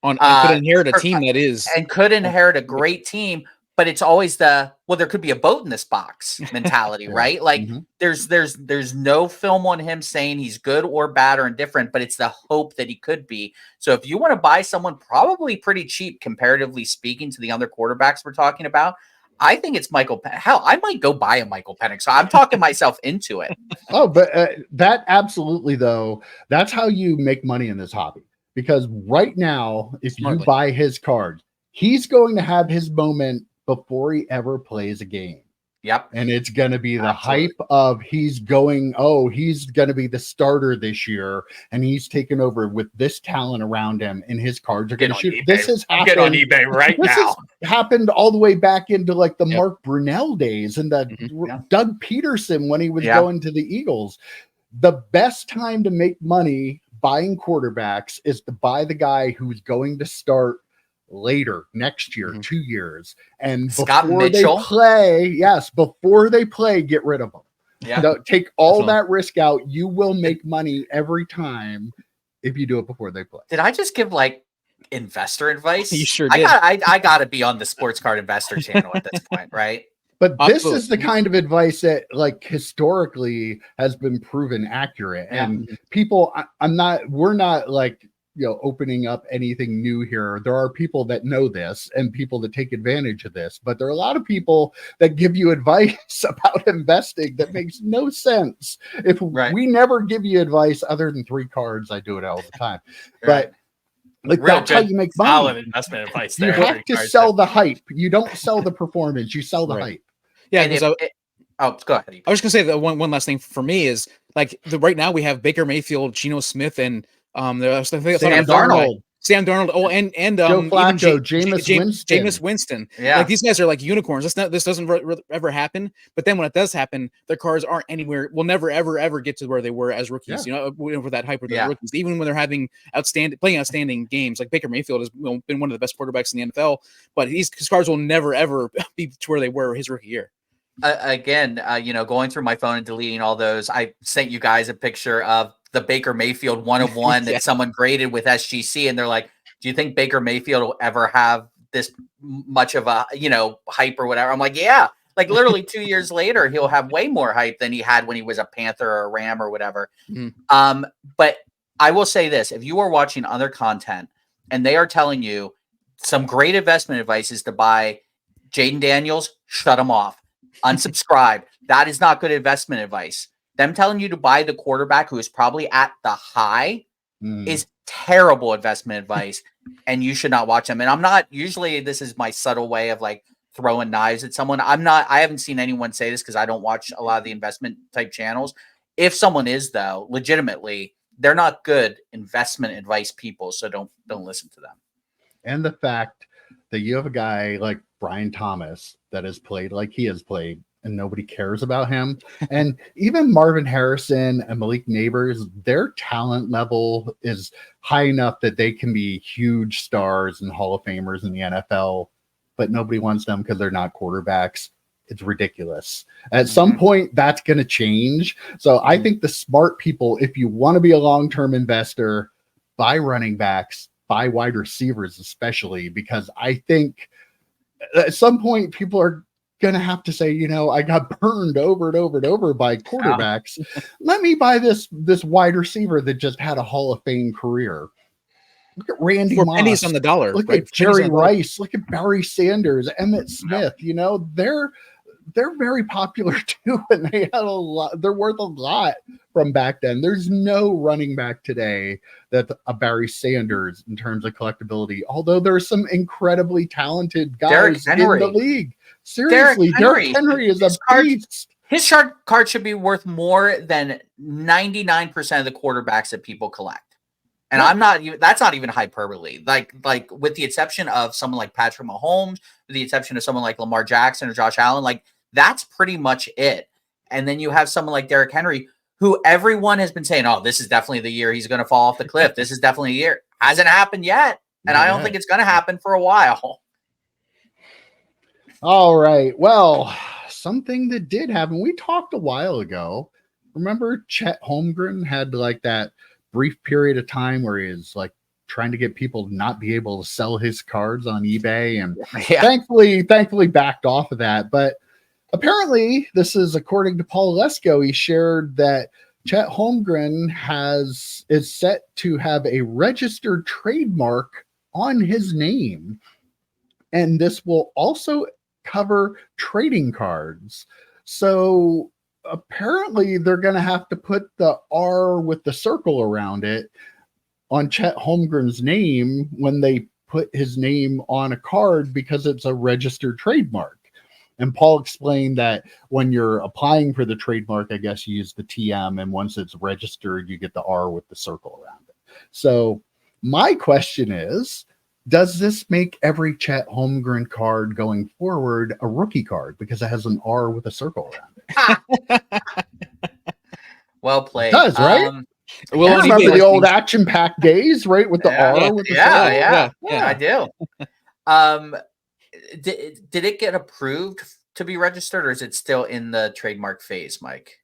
Speaker 3: and could inherit a team that is
Speaker 2: and could inherit a great team. But it's always there could be a boat in this box mentality,
Speaker 1: Yeah.
Speaker 2: right? Like
Speaker 1: Mhm.
Speaker 2: there's no film on him saying he's good or bad or indifferent, but it's the hope that he could be. So if you want to buy someone probably pretty cheap, comparatively speaking, to the other quarterbacks we're talking about, I think it's Michael. Hell, I might go buy a Michael Penix. So I'm talking myself into it.
Speaker 1: Oh, but that absolutely, though, that's how you make money in this hobby. Because right now, if you buy his card, he's going to have his moment before he ever plays a game.
Speaker 2: Yep.
Speaker 1: And it's going to be the hype of he's going to be the starter this year, and he's taken over with this talent around him, and his cards are going to shoot.
Speaker 2: eBay.
Speaker 1: This has happened.
Speaker 2: Get on eBay right
Speaker 1: this
Speaker 2: now.
Speaker 1: Has happened all the way back into like the Mark Brunell days and the Doug Peterson when he was going to the Eagles. The best time to make money buying quarterbacks is to buy the guy who's going to start later next year, 2 years, and before they play, get rid of them.
Speaker 2: Yeah,
Speaker 1: don't take all that risk out. You will make money every time if you do it before they play.
Speaker 2: Did I just give like investor advice?
Speaker 3: You sure did.
Speaker 2: I got to be on the Sports Card Investor channel at this point, right?
Speaker 1: But this is the kind of advice that, like, historically has been proven accurate. And people, we're not like, opening up anything new here. There are people that know this and people that take advantage of this, but there are a lot of people that give you advice about investing that makes no sense. If we never give you advice other than 3 cards, I do it all the time. But like, that's how you make money.
Speaker 4: Solid investment advice there.
Speaker 1: You have to sell the hype. You don't sell the performance. You sell the hype.
Speaker 2: Yeah, because go ahead.
Speaker 3: I was gonna say that one last thing for me is like right now we have Baker Mayfield, Geno Smith, and
Speaker 1: Sam Darnold.
Speaker 3: Sam Darnold. Oh, and
Speaker 1: Joe Flacco, Jameis
Speaker 3: Winston.
Speaker 2: Yeah,
Speaker 3: like these guys are like unicorns. This doesn't ever happen. But then when it does happen, their cards aren't anywhere. Will never ever get to where they were as rookies. For that hype with their rookies, even when they're having playing outstanding games. Like Baker Mayfield has been one of the best quarterbacks in the NFL, but his cards will never ever be to where they were his rookie year.
Speaker 2: Again, going through my phone and deleting all those, I sent you guys a picture of the Baker Mayfield 1 of 1 that someone graded with SGC, and they're like, "Do you think Baker Mayfield will ever have this much of a hype or whatever?" I'm like, "Yeah." Like literally 2 years later, he'll have way more hype than he had when he was a Panther or a Ram or whatever. But I will say this: if you are watching other content and they are telling you some great investment advice is to buy Jaden Daniels, shut him off. Unsubscribe. That is not good investment advice. Them telling you to buy the quarterback who is probably at the high is terrible investment advice, and you should not watch them. And I'm not usually, this is my subtle way of like throwing knives at someone. I haven't seen anyone say this because I don't watch a lot of the investment type channels. If someone is, though, legitimately, they're not good investment advice people, so don't listen to them.
Speaker 1: And the fact that you have a guy like Brian Thomas that has played like he has played and nobody cares about him. And even Marvin Harrison and Malik Neighbors, their talent level is high enough that they can be huge stars and Hall of Famers in the NFL, but nobody wants them because they're not quarterbacks. It's ridiculous. At some point, that's going to change. So I think the smart people, if you want to be a long-term investor, buy running backs, buy wide receivers, especially, because I think at some point people are going to have to say, I got burned over and over and over by quarterbacks. Let me buy this wide receiver that just had a Hall of Fame career. Look at Randy Moss.
Speaker 3: Pennies on the dollar.
Speaker 1: Look at Jerry Rice. Look at Barry Sanders, Emmitt Smith. They're very popular too, and they had a lot. They're worth a lot from back then. There's no running back today that's a Barry Sanders in terms of collectability. Although there's some incredibly talented guys in the league. Seriously, Derrick Henry is a beast.
Speaker 2: His card should be worth more than 99% of the quarterbacks that people collect. And I'm not even, that's not even hyperbole. Like with the exception of someone like Patrick Mahomes, with the exception of someone like Lamar Jackson or Josh Allen, like that's pretty much it. And then you have someone like Derrick Henry, who everyone has been saying, oh, this is definitely the year he's going to fall off the cliff. This is definitely a year. Hasn't happened yet. And I don't think it's going to happen for a while.
Speaker 1: All right. Well, something that did happen. We talked a while ago. Remember Chet Holmgren had like that brief period of time where he was like trying to get people to not be able to sell his cards on eBay, and thankfully backed off of that. But apparently, this is according to Paul Lesko. He shared that Chet Holmgren is set to have a registered trademark on his name, and this will also cover trading cards. So apparently they're going to have to put the R with the circle around it on Chet Holmgren's name when they put his name on a card, because it's a registered trademark. And Paul explained that when you're applying for the trademark, I guess you use the TM, and once it's registered, you get the R with the circle around it. So my question is, does this make every Chet Holmgren card going forward a rookie card because it has an R with a circle around it?
Speaker 2: Well played.
Speaker 1: It does, right? Well, I remember the old action pack days, right? With the R with the circle.
Speaker 2: Yeah, I do. Did it get approved to be registered, or is it still in the trademark phase, Mike?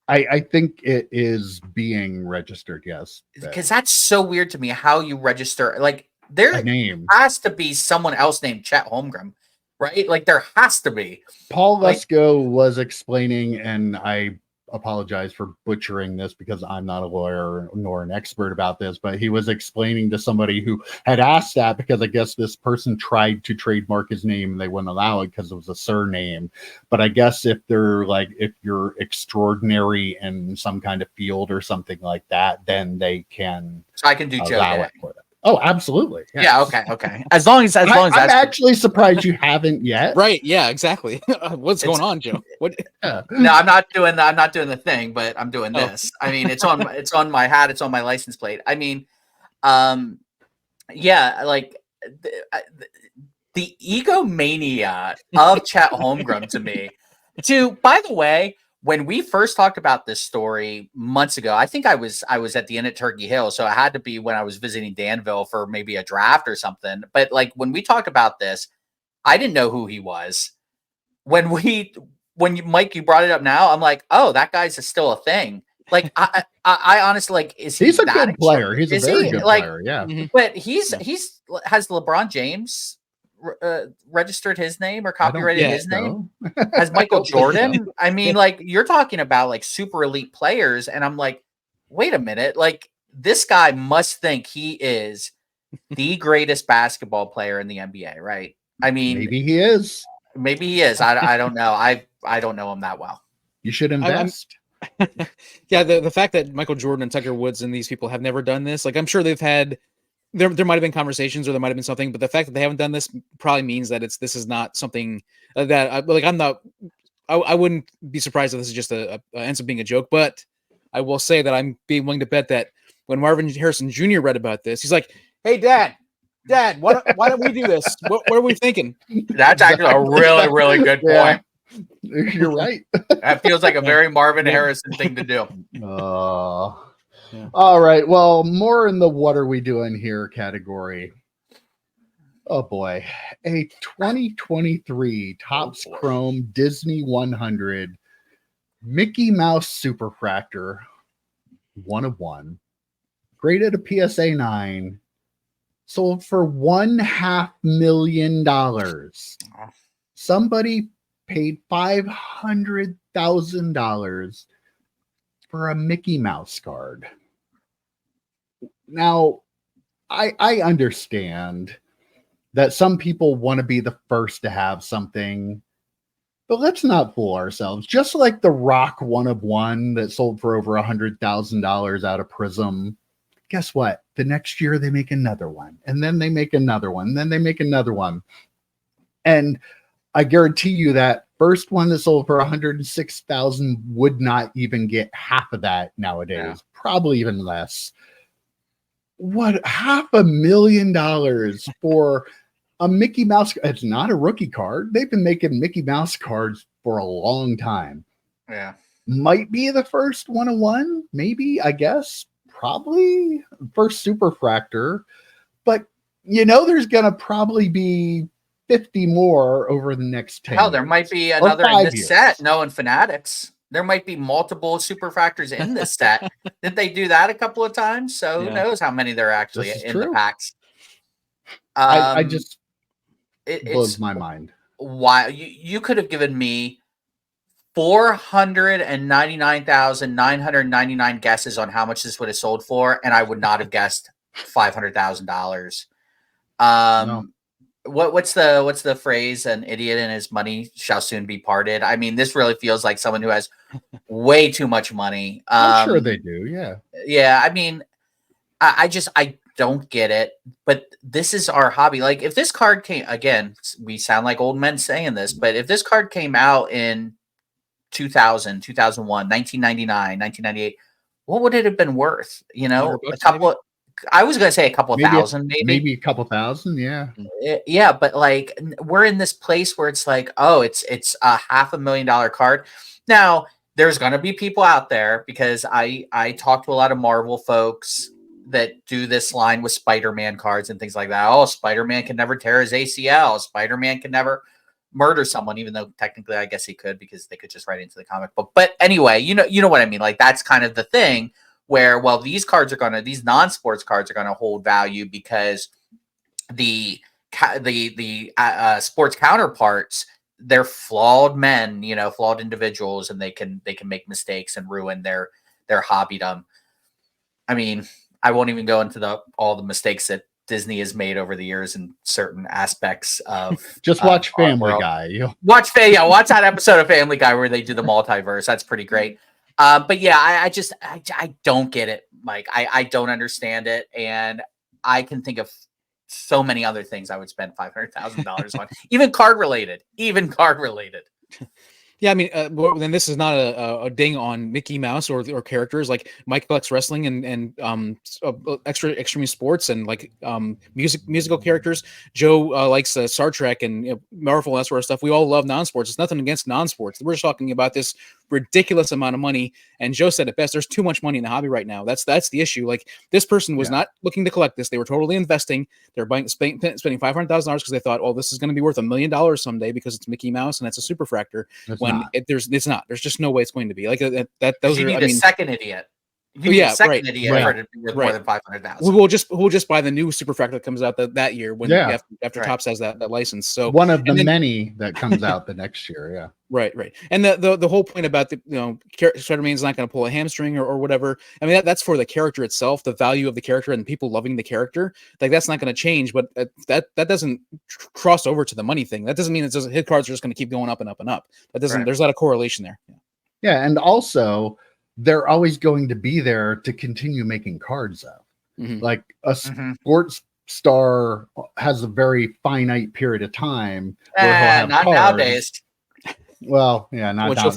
Speaker 1: I think it is being registered, yes.
Speaker 2: Because that's so weird to me how you register. Like, there has to be someone else named Chet Holmgren, right? Like, there has to be.
Speaker 1: Paul Lesko was explaining, and I apologize for butchering this because I'm not a lawyer nor an expert about this, but he was explaining to somebody who had asked that because I guess this person tried to trademark his name and they wouldn't allow it because it was a surname. But I guess if you're extraordinary in some kind of field or something like that, then they can.
Speaker 2: So I can do
Speaker 1: allow it for that. Oh, absolutely. Yes.
Speaker 2: Yeah. Okay. As long as I'm
Speaker 1: actually surprised you haven't yet.
Speaker 3: Right. Yeah, exactly. What's going on, Joe? What?
Speaker 2: No, I'm not doing the thing, but I'm doing this. I mean, it's on my hat. It's on my license plate. I mean, yeah, like the egomania of Chet Holmgren to me. By the way, when we first talked about this story months ago, I think I was at the inn at Turkey Hill, so it had to be when I was visiting Danville for maybe a draft or something. But like when we talked about this, I didn't know who he was. When Mike, you brought it up now, I'm like, oh, that guy's still a thing. Like I honestly, like,
Speaker 1: he's a good player. He's a very good player. Yeah,
Speaker 2: but has LeBron James registered his name or copyrighted his name? As Michael Jordan? I mean, like, you're talking about like super elite players, and I'm like, wait a minute, like, this guy must think he is the greatest basketball player in the NBA, right? I mean,
Speaker 1: maybe he is.
Speaker 2: I don't know. I don't know him that well.
Speaker 1: You should invest.
Speaker 3: Yeah, the fact that Michael Jordan and Tiger Woods and these people have never done this, like, I'm sure they've had. There might have been conversations, or there might have been something, but the fact that they haven't done this probably means that this is not something that I wouldn't be surprised if this is just ends up being a joke. But I will say that I'm being willing to bet that when Marvin Harrison Jr. read about this, he's like, "Hey, Dad, why don't we do this? What are we thinking?"
Speaker 2: That's actually a really, really good point.
Speaker 1: Yeah. You're right.
Speaker 2: That feels like a very Marvin Harrison thing to do.
Speaker 1: Yeah. All right. Well, more in the what are we doing here category. Oh boy. A 2023 Topps Chrome Disney 100 Mickey Mouse Superfractor 1 of 1, graded a PSA 9, sold for $500,000. Somebody paid $500,000 for a Mickey Mouse card. Now, I understand that some people want to be the first to have something, but let's not fool ourselves. Just like the Rock 1 of 1 that sold for over $100,000 out of Prism, guess what? The next year they make another one, and then they make another one, and then they make another one. And I guarantee you that first one that sold for $106,000 would not even get half of that nowadays, probably even less. what, $500,000 for a Mickey Mouse? It's not a rookie card. They've been making Mickey Mouse cards for a long time.
Speaker 2: Yeah.
Speaker 1: Might be the first 101, maybe, I guess. Probably first Superfractor. But there's gonna probably be 50 more over the next 10
Speaker 2: Hell, there
Speaker 1: years,
Speaker 2: might be
Speaker 1: or
Speaker 2: another in
Speaker 1: 5
Speaker 2: this
Speaker 1: years.
Speaker 2: set. No, in Fanatics. There might be multiple Superfractors in this set. Did they do that a couple of times? So who knows how many there are actually
Speaker 1: This is
Speaker 2: in the
Speaker 1: true.
Speaker 2: packs.
Speaker 1: I just blows
Speaker 2: it's
Speaker 1: my mind.
Speaker 2: why you could have given me 499,999 guesses on how much this would have sold for, and I would not have guessed $500,000.
Speaker 1: No.
Speaker 2: What's the phrase? An idiot and his money shall soon be parted. I mean, this really feels like someone who has way too much money.
Speaker 1: I'm sure they do. Yeah.
Speaker 2: Yeah. I mean, I don't get it, but this is our hobby. Like, if this card came, again, we sound like old men saying this, but if this card came out in 2000, 2001, 1999, 1998, what would it have been worth? A couple. I was going to say a couple of thousand,
Speaker 1: maybe a couple thousand. Yeah.
Speaker 2: Yeah. But like, we're in this place where it's like, oh, it's a $500,000 card. Now, there's going to be people out there, because I talk to a lot of Marvel folks that do this line with Spider-Man cards and things like that. Oh, Spider-Man can never tear his ACL. Spider-Man can never murder someone, even though technically I guess he could, because they could just write into the comic book. But anyway, you know what I mean? Like, that's kind of the thing where, well, these non-sports cards are going to hold value because the sports counterparts, they're flawed men, flawed individuals, and they can make mistakes and ruin their hobbydom. I mean, I won't even go into all the mistakes that Disney has made over the years in certain aspects of
Speaker 1: just watch Family Guy.
Speaker 2: Watch that episode of Family Guy where they do the multiverse. That's pretty great. But yeah, I don't get it, Mike. I don't understand it, and I can think of so many other things I would spend $500,000 on, even card related.
Speaker 3: Yeah, I mean, then this is not a ding on Mickey Mouse or characters. Like, Mike collects wrestling and extra extreme sports and like musical characters. Joe likes Star Trek and Marvel, that sort of stuff. We all love non-sports. It's nothing against non-sports. We're just talking about this ridiculous amount of money. And Joe said it best: there's too much money in the hobby right now. That's the issue. Like, this person was not looking to collect this. They were totally investing. They're spending $500,000 because they thought, oh, this is going to be worth $1 million someday because it's Mickey Mouse and it's a Superfractor. It's not. There's just no way it's going to be like that. Those
Speaker 2: you
Speaker 3: are.
Speaker 2: Need a second idiot. You need a second idiot for it to be worth more than $500,000.
Speaker 3: We'll just buy the new Superfractor that comes out that year when after Topps has that license. So
Speaker 1: one of the many that comes out the next year. Yeah.
Speaker 3: Right. And the whole point about Spider-Man's not going to pull a hamstring or whatever. I mean, that's for the character itself, the value of the character and people loving the character. Like, that's not going to change, but that doesn't cross over to the money thing. That doesn't mean his cards are just going to keep going up and up and up. That doesn't. There's not a correlation there.
Speaker 1: Yeah, and also they're always going to be there to continue making cards of. Mm-hmm. Like a sports star has a very finite period of time where he'll have
Speaker 2: not
Speaker 1: cards.
Speaker 2: Nowadays.
Speaker 1: Well, yeah, not now.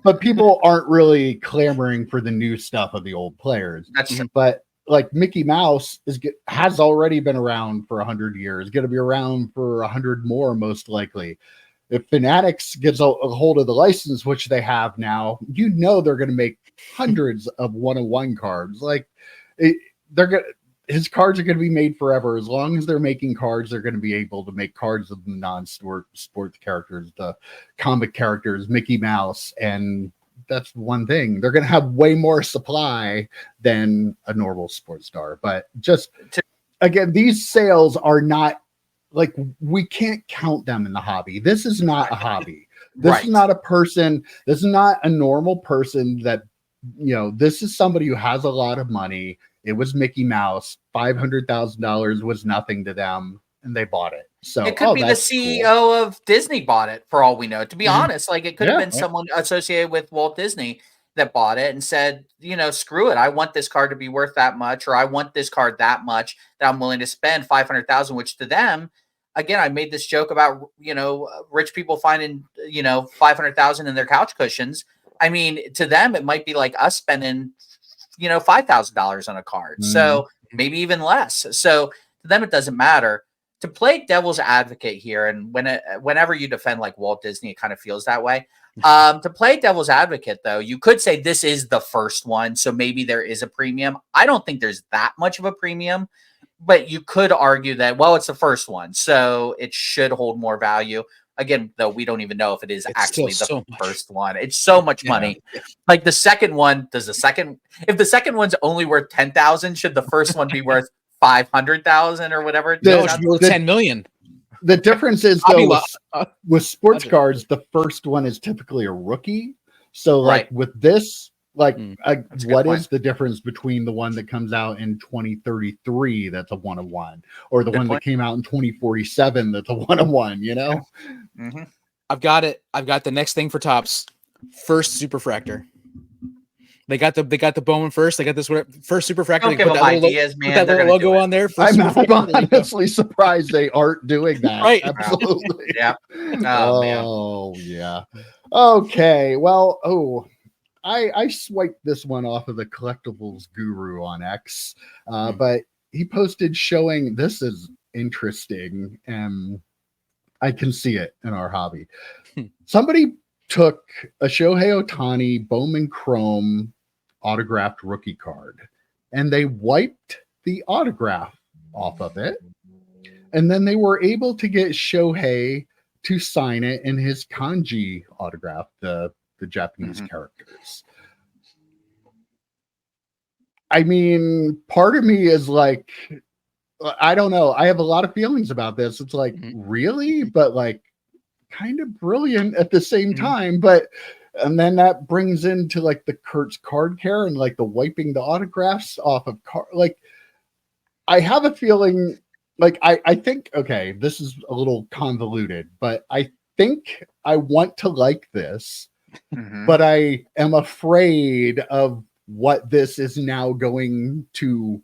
Speaker 1: But people aren't really clamoring for the new stuff of the old players.
Speaker 2: That's true.
Speaker 1: But like Mickey Mouse has already been around for 100 years, going to be around for 100 more, most likely. If Fanatics gets a hold of the license, which they have now, they're going to make hundreds of 101 cards. Like, his cards are going to be made forever. As long as they're making cards, they're going to be able to make cards of the non-sports characters, the comic characters, Mickey Mouse, and that's one thing. They're going to have way more supply than a normal sports star. But again, these sales are not, like, we can't count them in the hobby. This is not a hobby. This is not a person. This is not a normal person that, this is somebody who has a lot of money. It was Mickey Mouse. $500,000 was nothing to them, and they bought it. So
Speaker 2: it could be the CEO of Disney bought it, for all we know. To be honest, like, it could have been someone associated with Walt Disney that bought it and said, screw it. I want this card to be worth that much, or I want this card that much that I'm willing to spend $500,000, which to them, again, I made this joke about, rich people finding, $500,000 in their couch cushions. I mean, to them, it might be like us spending, $5,000 on a card. So maybe even less. So to them, it doesn't matter. To play devil's advocate here, and whenever you defend like Walt Disney, it kind of feels that way. To play devil's advocate, though, you could say this is the first one, so maybe there is a premium. I don't think there's that much of a premium, but you could argue that, well, it's the first one, so it should hold more value. Again, though, we don't even know if it is actually the first one. It's so much money. Like the second one, if the second one's only worth 10,000, should the first one be worth 500,000 or whatever?
Speaker 3: No, it should be worth 10 million.
Speaker 1: The difference is, though, with sports cards, the first one is typically a rookie. So, like with this, like, what is the difference between the one that comes out in 2033 that's a 1-of-1, or the one that came out in 2047 that's a 1-of-1? You know,
Speaker 3: I've got it. I've got the next thing for Topps. First Superfractor. They got the Bowman first. They got this first Superfractor.
Speaker 2: Don't give them ideas, man.
Speaker 3: Put that little logo on there.
Speaker 1: I'm honestly surprised they aren't doing that.
Speaker 3: Right.
Speaker 1: Absolutely.
Speaker 2: Yeah.
Speaker 1: Oh, yeah. Okay. Well, I swiped this one off of the collectibles guru on X, but he posted showing this is interesting, and I can see it in our hobby. Somebody took a Shohei Ohtani Bowman Chrome autographed rookie card, and they wiped the autograph off of it, and then they were able to get Shohei to sign it in his kanji autograph, the Japanese characters. I mean, part of me is like, I don't know. I have a lot of feelings about this. It's like, really? But like, kind of brilliant at the same time. But, and then that brings into like the Kurt's card care and like the wiping the autographs off of card. Like, I have a feeling, like, I think, okay, this is a little convoluted, but I think I want to like this, but I am afraid of what this is now going to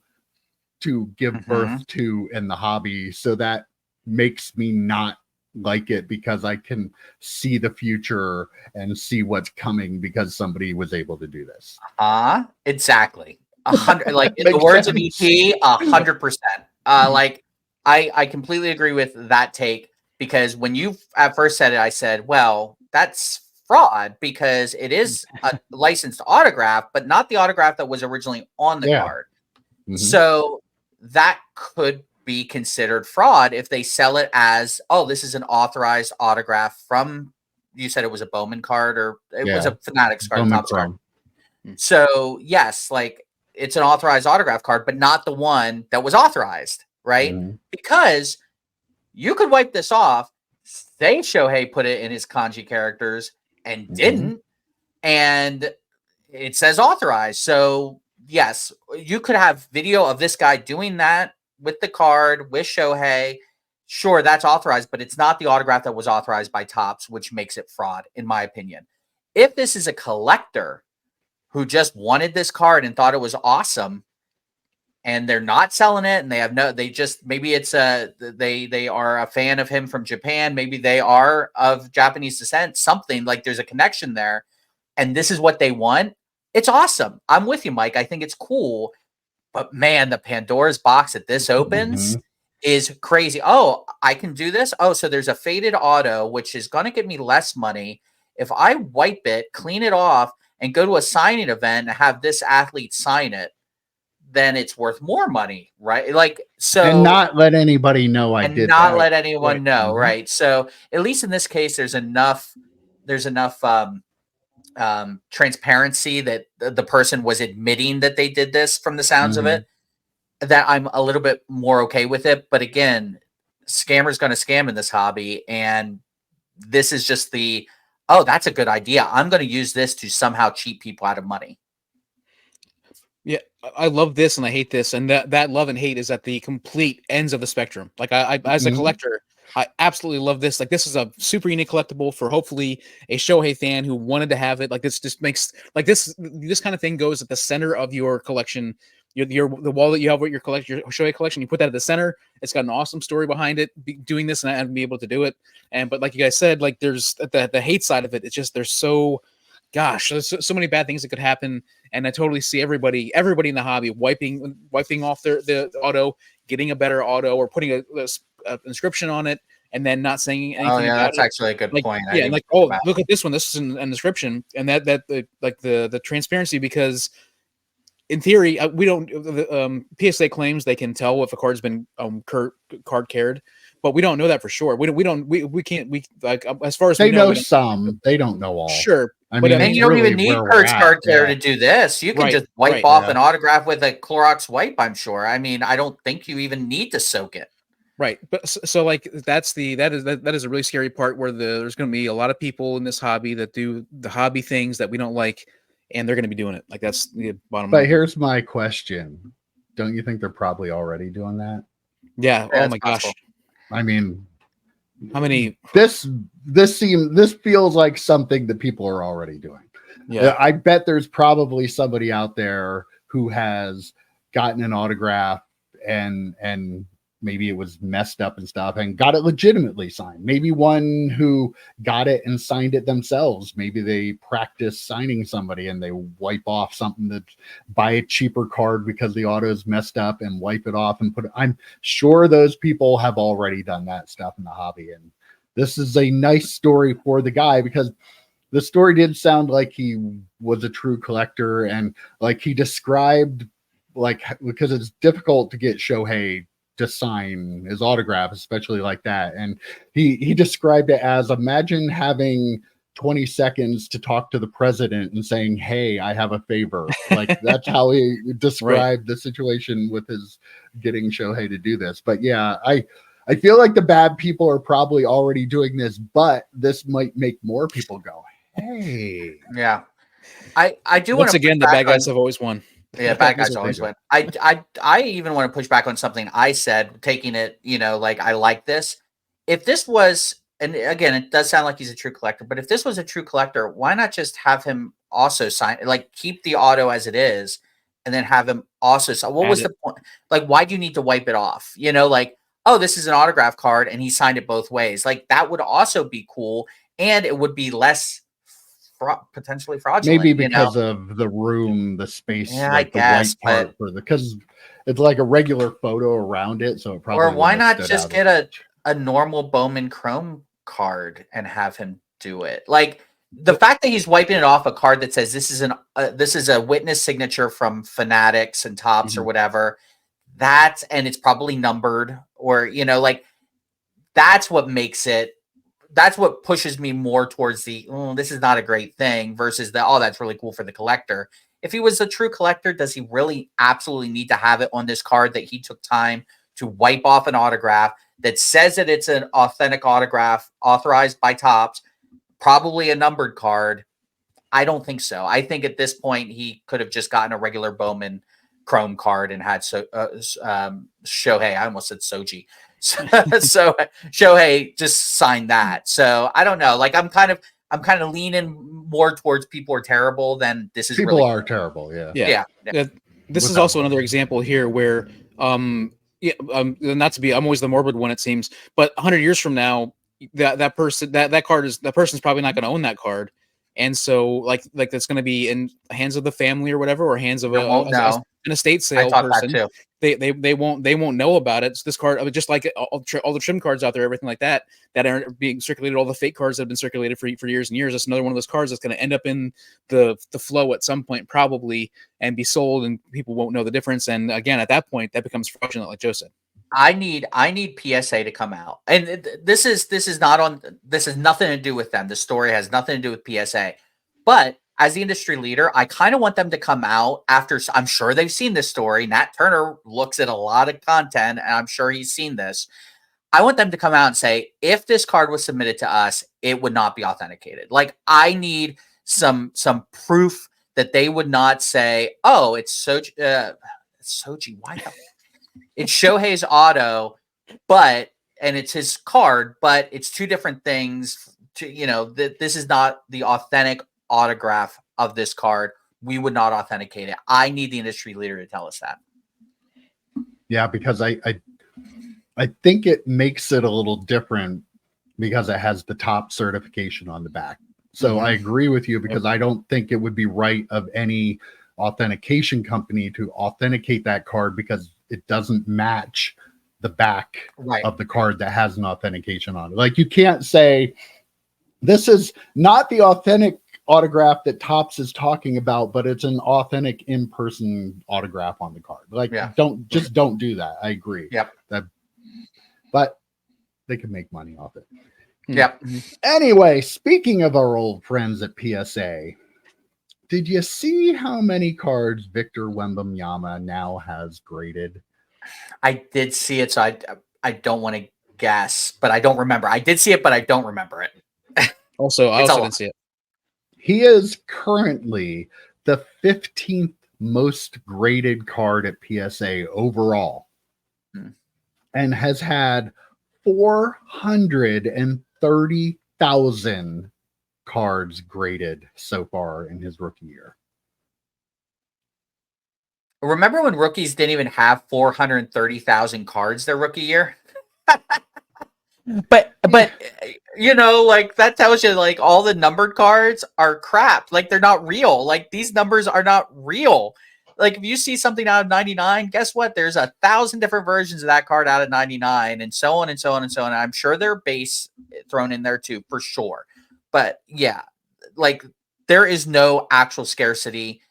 Speaker 1: give birth to in the hobby. So that makes me not like it, because I can see the future and see what's coming because somebody was able to do this.
Speaker 2: Exactly. 100, like in the words of EP, 100%. Like I completely agree with that take, because when you at first said it, I said, well, that's fraud, because it is a licensed autograph, but not the autograph that was originally on the card. So that could be considered fraud if they sell it as, oh, this is an authorized autograph from, you said it was a Bowman card, or it was a Fanatics card. So yes, like it's an authorized autograph card, but not the one that was authorized, right? Because you could wipe this off, say Shohei put it in his kanji characters and didn't, and it says authorized. So yes, you could have video of this guy doing that with the card, with Shohei. Sure, that's authorized, but it's not the autograph that was authorized by Topps, which makes it fraud, in my opinion. If this is a collector who just wanted this card and thought it was awesome, and they're not selling it, and maybe it's they are a fan of him from Japan, maybe they are of Japanese descent, something, like there's a connection there, and this is what they want, it's awesome. I'm with you, Mike. I think it's cool. But man, the Pandora's box that this opens is crazy. Oh, I can do this. Oh, so there's a faded auto, which is going to get me less money. If I wipe it, clean it off, and go to a signing event and have this athlete sign it, then it's worth more money, right? Like, so,
Speaker 1: and not let anybody know I did,
Speaker 2: not let anyone know, right? So at least in this case, there's enough transparency that the person was admitting that they did this, from the sounds of it, that I'm a little bit more okay with it. But again, scammers going to scam in this hobby, and this is just oh, that's a good idea, I'm going to use this to somehow cheat people out of money.
Speaker 3: Yeah, I love this and I hate this, and that love and hate is at the complete ends of the spectrum. Like I as a collector, I absolutely love this. Like, this is a super unique collectible for hopefully a Shohei fan who wanted to have it. Like, this just makes, like, this kind of thing goes at the center of your collection. The wall that you have with your Shohei collection, you put that at the center. It's got an awesome story behind it, doing this, and be able to do it. But like you guys said, like, there's the hate side of it. It's just, there's so gosh, there's so many bad things that could happen. And I totally see everybody in the hobby wiping off the auto, getting a better auto, or putting a inscription on it, and then not saying anything.
Speaker 2: Oh yeah,
Speaker 3: about
Speaker 2: that's
Speaker 3: it.
Speaker 2: actually a good
Speaker 3: Like,
Speaker 2: point.
Speaker 3: Yeah, like, oh, look at this one. This is an inscription, and the transparency, because in theory, we don't. PSA claims they can tell if a card's been card cared, but we don't know that for sure. We can't as far as
Speaker 1: they
Speaker 3: we know
Speaker 1: some. They don't know all.
Speaker 3: Sure.
Speaker 1: I mean,
Speaker 2: and you don't
Speaker 1: really
Speaker 2: even need Kurt's card care to do this. You can just wipe off an autograph with a Clorox wipe, I'm sure. I mean, I don't think you even need to soak it.
Speaker 3: Right. But so like that is a really scary part where there's going to be a lot of people in this hobby that do the hobby things that we don't like, and they're going to be doing it. Like, that's the bottom line.
Speaker 1: But here's my question. Don't you think they're probably already doing that?
Speaker 3: Yeah. Oh my gosh.
Speaker 1: I mean,
Speaker 3: how many?
Speaker 1: This feels like something that people are already doing.
Speaker 3: Yeah.
Speaker 1: I bet there's probably somebody out there who has gotten an autograph and maybe it was messed up and stuff and got it legitimately signed. Maybe one who got it and signed it themselves. Maybe they practice signing somebody and they wipe off something, that buy a cheaper card because the auto is messed up and wipe it off and put it. I'm sure those people have already done that stuff in the hobby. And this is a nice story for the guy, because the story did sound like he was a true collector, and like he described, like, because it's difficult to get Shohei to sign his autograph, especially like that. And he described it as, imagine having 20 seconds to talk to the president and saying, hey, I have a favor. Like, that's how he described the situation with his getting Shohei to do this. But yeah, I feel like the bad people are probably already doing this, but this might make more people go, hey.
Speaker 2: Yeah. I do
Speaker 3: Once again, the bad guys have always won.
Speaker 2: Yeah, bad guys always win. I even want to push back on something I said, taking it, like, I like this. If this was, and again, it does sound like he's a true collector, but if this was a true collector, why not just have him also sign, like, keep the auto as it is, and then have him also sign? What was the point? Like, why do you need to wipe it off? Like, oh, this is an autograph card and he signed it both ways. Like, that would also be cool, and it would be less potentially fraudulent,
Speaker 1: maybe because of the room, the space,
Speaker 2: like
Speaker 1: the white part because it's like a regular photo around it, so it probably.
Speaker 2: Or why not just get a normal Bowman Chrome card and have him do it? Like, the fact that he's wiping it off a card that says this is a witness signature from Fanatics and Topps or whatever, and it's probably numbered, or like, that's what makes it. That's what pushes me more towards this is not a great thing, versus that's really cool for the collector. If he was a true collector, does he really absolutely need to have it on this card that he took time to wipe off an autograph that says that it's an authentic autograph authorized by Topps, probably a numbered card? I don't think so. I think at this point he could have just gotten a regular Bowman Chrome card and had Shohei. I almost said Soji. So Shohei just signed that. So I don't know. Like, I'm kind of leaning more towards people are terrible than this is.
Speaker 1: People
Speaker 2: really
Speaker 1: are terrible.
Speaker 2: Yeah.
Speaker 3: This is also another example here where not to be, I'm always the morbid one, it seems, but 100 years from now, that person's probably not going to own that card. And so like that's going to be in hands of the family or whatever, or hands of an estate sale person. They won't know about it. So this card, just like all the trim cards out there, everything like that are being circulated, all the fake cards that have been circulated for years and years. That's another one of those cards that's going to end up in the flow at some point, probably, and be sold, and people won't know the difference. And again, at that point, that becomes fraudulent, like Joe said.
Speaker 2: I need PSA to come out, and this is nothing to do with them. The story has nothing to do with PSA, but as the industry leader, I kind of want them to come out after. I'm sure they've seen this story. Nat Turner looks at a lot of content, and I'm sure he's seen this. I want them to come out and say, if this card was submitted to us, it would not be authenticated. Like, I need some proof that they would not say, oh, it's Soji. Why not? It's Shohei's auto, and it's his card, but it's two different things. This is not the authentic autograph of this card. We would not authenticate it. I need the industry leader to tell us that.
Speaker 1: Yeah, because I think it makes it a little different because it has the top certification on the back. So I agree with you, because I don't think it would be right of any authentication company to authenticate that card because it doesn't match the back of the card that has an authentication on it. Like, you can't say this is not the authentic autograph that Topps is talking about, but it's an authentic in-person autograph on the card. Like, don't do that. I agree. But they can make money off it.
Speaker 2: Yep.
Speaker 1: Anyway, speaking of our old friends at PSA, did you see how many cards Victor Wembanyama now has graded?
Speaker 2: I did see it, so I don't want to guess, but I don't remember. I did see it, but I don't remember it.
Speaker 3: I also didn't see it.
Speaker 1: He is currently the 15th most graded card at PSA overall, and has had 430,000 cards graded so far in his rookie year.
Speaker 2: Remember when rookies didn't even have 430,000 cards their rookie year? But you know, like, that tells you, like, all the numbered cards are crap. Like, they're not real. Like, these numbers are not real. Like, if you see something out of 99, guess what? There's 1,000 different versions of that card out of 99, and so on and so on and so on. And I'm sure their base thrown in there too, for sure. But yeah, like, there is no actual scarcity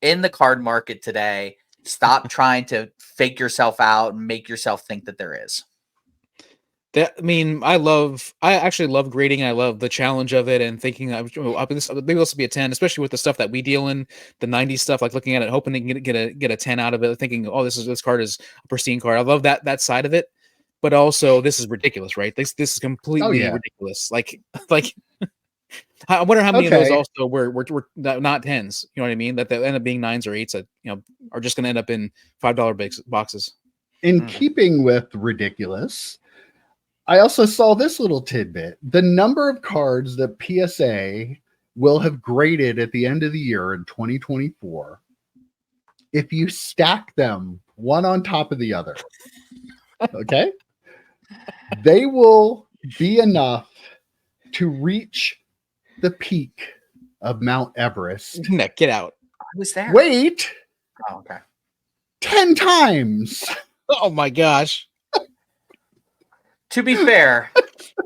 Speaker 2: in the card market today. Stop trying to fake yourself out and make yourself think that there is.
Speaker 3: I actually love grading. I love the challenge of it, and thinking maybe this will be a 10, especially with the stuff that we deal in, the 90s stuff, like looking at it, hoping to get a 10 out of it, thinking, oh, this card is a pristine card. I love that side of it, but also this is ridiculous, right? This is completely ridiculous. Like I wonder how many of those also were not 10s. You know what I mean? That they end up being 9s or 8s that, you know, are just going to end up in $5 boxes.
Speaker 1: In keeping with ridiculous, I also saw this little tidbit. The number of cards that PSA will have graded at the end of the year in 2024, if you stack them one on top of the other, okay, they will be enough to reach the peak of Mount Everest.
Speaker 3: Get out.
Speaker 2: I was there.
Speaker 1: Wait.
Speaker 2: Oh, okay.
Speaker 1: 10 times.
Speaker 3: Oh my gosh.
Speaker 2: To be fair,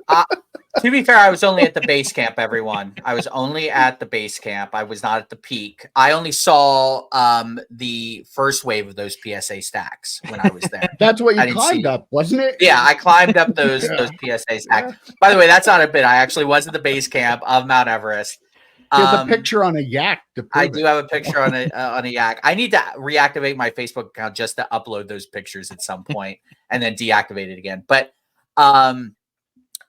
Speaker 2: I was only at the base camp, everyone. I was only at the base camp. I was not at the peak. I only saw the first wave of those PSA stacks when I was there.
Speaker 1: That's what you climbed up, wasn't it?
Speaker 2: Yeah, I climbed up those PSA stacks. By the way, that's not a bit. I actually was at the base camp of Mount Everest.
Speaker 1: There's a picture on a yak.
Speaker 2: I do have a picture on a yak. I need to reactivate my Facebook account just to upload those pictures at some point and then deactivate it again. But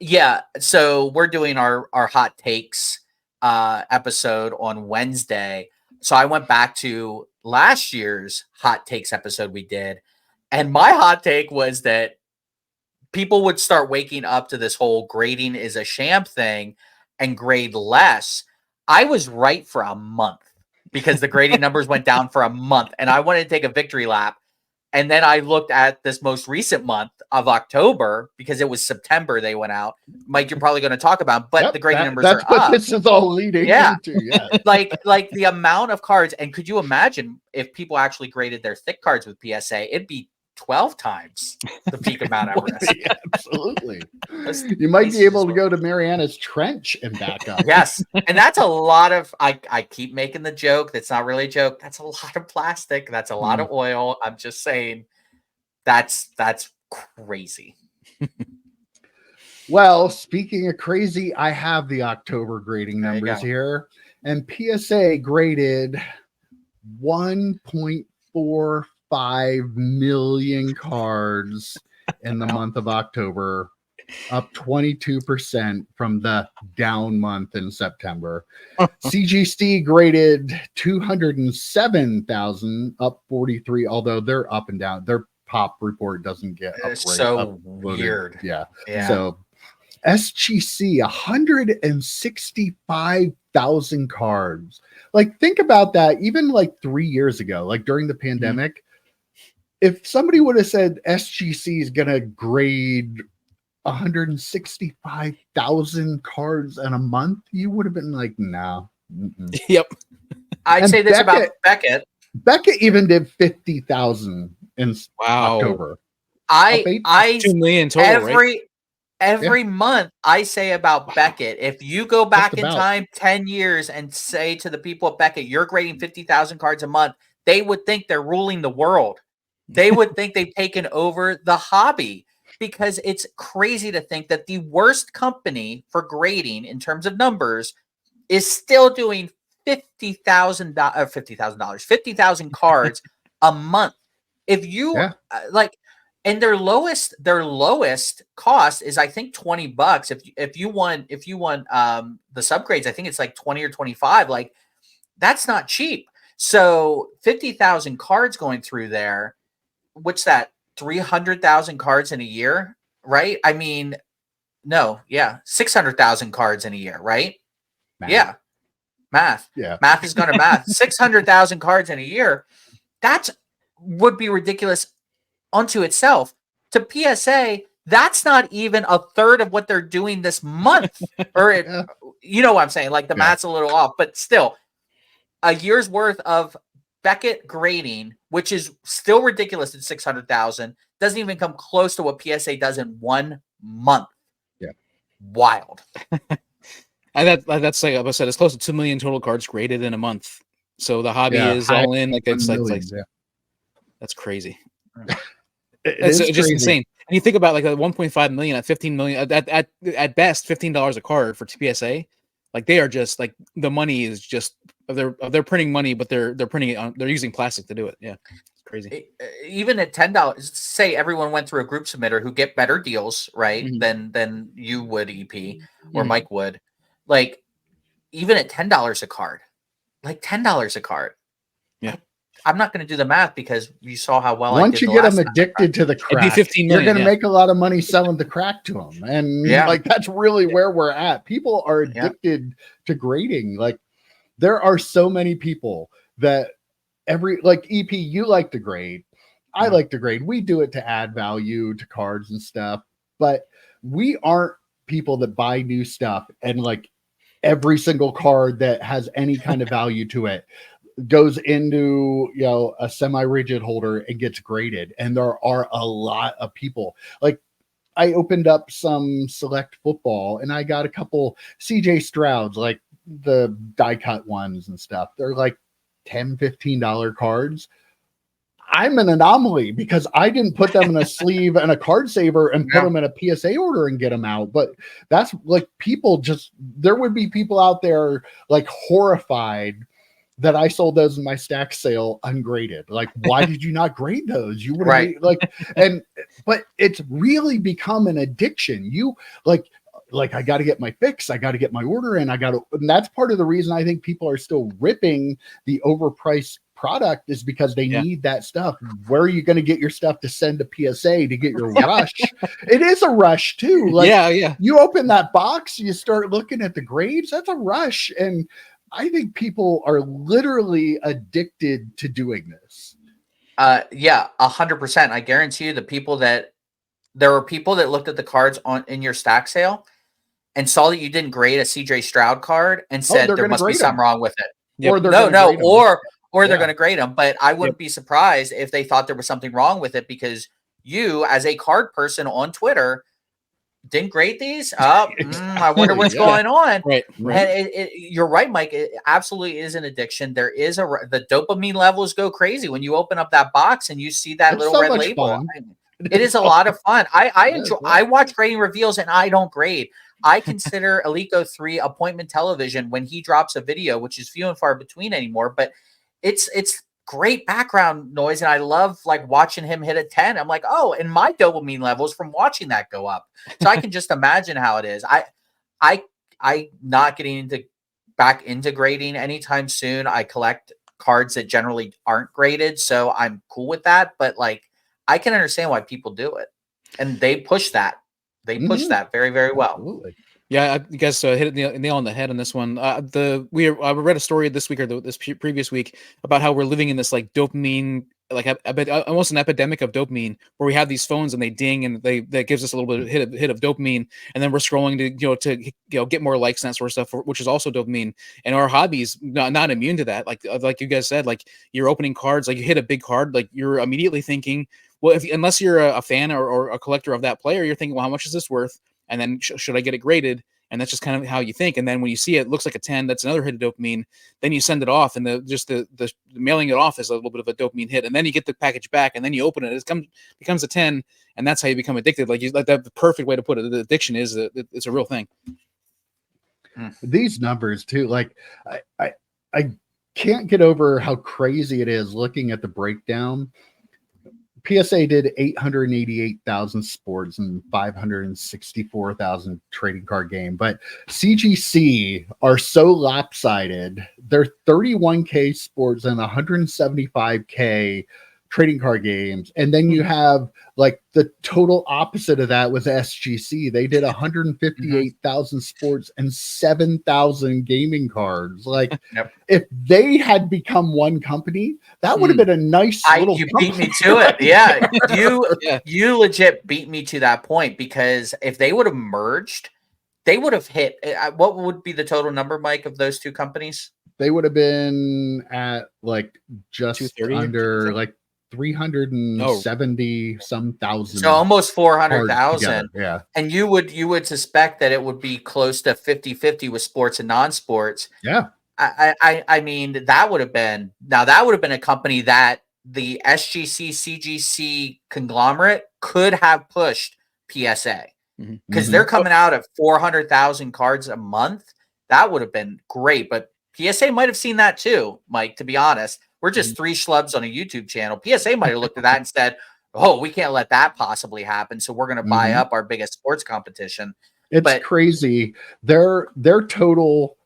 Speaker 2: yeah, so we're doing our hot takes episode on Wednesday. So I went back to last year's hot takes episode we did, and my hot take was that people would start waking up to this whole grading is a sham thing and grade less. I was right for a month because the grading numbers went down for a month, and I wanted to take a victory lap. And then I looked at this most recent month of October, because it was September they went out. Mike, you're probably going to talk about, but the grading numbers are up. That's what
Speaker 1: this is all leading into. Yeah.
Speaker 2: like the amount of cards. And could you imagine if people actually graded their thick cards with PSA? It'd be 12 times the peak of Mount Everest.
Speaker 1: Yeah, absolutely. You might be able to go to Mariana's Trench and back up.
Speaker 2: Yes. And that's a lot of, I keep making the joke. That's not really a joke. That's a lot of plastic. That's a lot of oil. I'm just saying that's crazy.
Speaker 1: Well, speaking of crazy, I have the October grading numbers here, and PSA graded 1.45 million cards in the month of October, up 22% from the down month in September. CGC graded 207,000, up 43, although they're up and down. Their pop report doesn't get
Speaker 2: so weird.
Speaker 1: Yeah. So SGC 165,000 cards. Like, think about that. Even like 3 years ago, like during the pandemic, if somebody would have said SGC is going to grade 165,000 cards in a month, you would have been like, no.
Speaker 3: Yep.
Speaker 2: I'd say this about Beckett.
Speaker 1: Beckett even did 50,000 in October.
Speaker 2: I
Speaker 3: 2 million total,
Speaker 2: every month I say about Beckett, if you go back in time 10 years and say to the people at Beckett, you're grading 50,000 cards a month, they would think they're ruling the world. They would think they've taken over the hobby, because it's crazy to think that the worst company for grading in terms of numbers is still doing 50,000 cards a month. If you and their lowest cost is, I think, $20. If you want the subgrades, I think it's like 20 or 25. Like, that's not cheap. So 50,000 cards going through there, what's that? 300,000 cards in a year, right? I mean, no, 600,000 cards in a year, right? Math. Math is gonna math. 600,000 cards in a year. That would be ridiculous unto itself. To PSA, that's not even a third of what they're doing this month. You know what I'm saying? Like, the math's a little off, but still, a year's worth of Beckett grading, which is still ridiculous at 600,000, doesn't even come close to what PSA does in 1 month.
Speaker 1: Yeah,
Speaker 2: wild.
Speaker 3: And that's like I said, it's close to 2 million total cards graded in a month. So the hobby is all in. Like, it's that's crazy. It's just insane. And you think about like 1.5 million at 15 million at best $15 a card for TPSA. Like, they are just like, the money is just they're printing money, but they're printing it on, they're using plastic to do it. Yeah, it's crazy.
Speaker 2: Even at $10, say everyone went through a group submitter who get better deals, right? Than you would, EP, or Mike would. Like, even at $10 a card, like $10 a card.
Speaker 3: Yeah.
Speaker 2: I'm not going to do the math, because you saw how well
Speaker 1: once you get them addicted to the crack, you're going to make a lot of money selling the crack to them. And like, that's really where we're at. People are addicted to grading. Like, there are so many people that like EP, you like to grade. I like to grade. We do it to add value to cards and stuff, but we aren't people that buy new stuff and like every single card that has any kind of value to it goes into, you know, a semi-rigid holder and gets graded. And there are a lot of people. Like, I opened up some select football and I got a couple CJ Strouds, like the die cut ones and stuff. They're like $10, $15 cards. I'm an anomaly because I didn't put them in a sleeve and a card saver and put them in a PSA order and get them out. But that's like, people just, there would be people out there like horrified that I sold those in my stack sale ungraded. Like, why did you not grade those? You would have but it's really become an addiction. You like, I got to get my fix. I got to get my order in. And that's part of the reason I think people are still ripping the overpriced product, is because they need that stuff. Where are you going to get your stuff to send to PSA to get your rush? It is a rush too. Like, you open that box, you start looking at the grades. That's a rush. And I think people are literally addicted to doing this.
Speaker 2: 100%. I guarantee you, there were people that looked at the cards in your stack sale and saw that you didn't grade a CJ Stroud card and said there must be something wrong with it.
Speaker 1: Yep.
Speaker 2: Or they're going to grade them. But I wouldn't be surprised if they thought there was something wrong with it, because you, as a card person on Twitter, didn't grade these. I wonder what's going on.
Speaker 3: Right.
Speaker 2: And you're right, Mike. It absolutely is an addiction. There is the dopamine levels go crazy when you open up that box and you see that little red label. It is a lot of fun. I watch grading reveals and I don't grade. I consider Alico 3 appointment television when he drops a video, which is few and far between anymore, but it's great background noise. And I love like watching him hit a 10. I'm like, oh, and my dopamine levels from watching that go up. So I can just imagine how it is. I not getting back into grading anytime soon. I collect cards that generally aren't graded, so I'm cool with that. But like, I can understand why people do it, and they push that. They push that very, very well.
Speaker 1: Absolutely.
Speaker 3: Yeah, you guys hit it nail on the head on this one. I read a story this week or this previous week about how we're living in this like dopamine like almost an epidemic of dopamine, where we have these phones and they ding and that gives us a little bit of hit of dopamine, and then we're scrolling to get more likes and that sort of stuff, which is also dopamine. And our hobbies not immune to that. Like you guys said, like you're opening cards, like you hit a big card, like you're immediately thinking, well, unless you're a fan or a collector of that player, you're thinking, well, how much is this worth? And then should I get it graded? And that's just kind of how you think. And then when you see it looks like a 10, that's another hit of dopamine. Then you send it off, and the mailing it off is a little bit of a dopamine hit. And then you get the package back, and then you open it. It becomes a 10, and that's how you become addicted. Like the perfect way to put it. The addiction is it's a real thing.
Speaker 1: These numbers too, like I can't get over how crazy it is looking at the breakdown. PSA did 888,000 sports and 564,000 trading card game, but CGC are so lopsided. They're 31K sports and 175K trading card games. And then you have like the total opposite of that was SGC. They did 158,000 sports and 7,000 gaming cards. Like if they had become one company, that would have been a nice little
Speaker 2: you beat me to it. Yeah. You legit beat me to that point, because if they would have merged, they would have hit what would be the total number, Mike, of those two companies?
Speaker 1: They would have been at like just under like 370 some thousand,
Speaker 2: so almost 400,000.
Speaker 1: Yeah,
Speaker 2: and you would suspect that it would be close to 50-50 with sports and non-sports.
Speaker 1: Yeah,
Speaker 2: I mean, that would have been a company that the SGC CGC conglomerate could have pushed PSA, because they're coming out at 400,000 cards a month. That would have been great, but PSA might have seen that too, Mike, to be honest. We're just three schlubs on a YouTube channel. PSA might have looked at that and said, oh, we can't let that possibly happen, so we're going to buy up our biggest sports competition.
Speaker 1: It's crazy. Their total,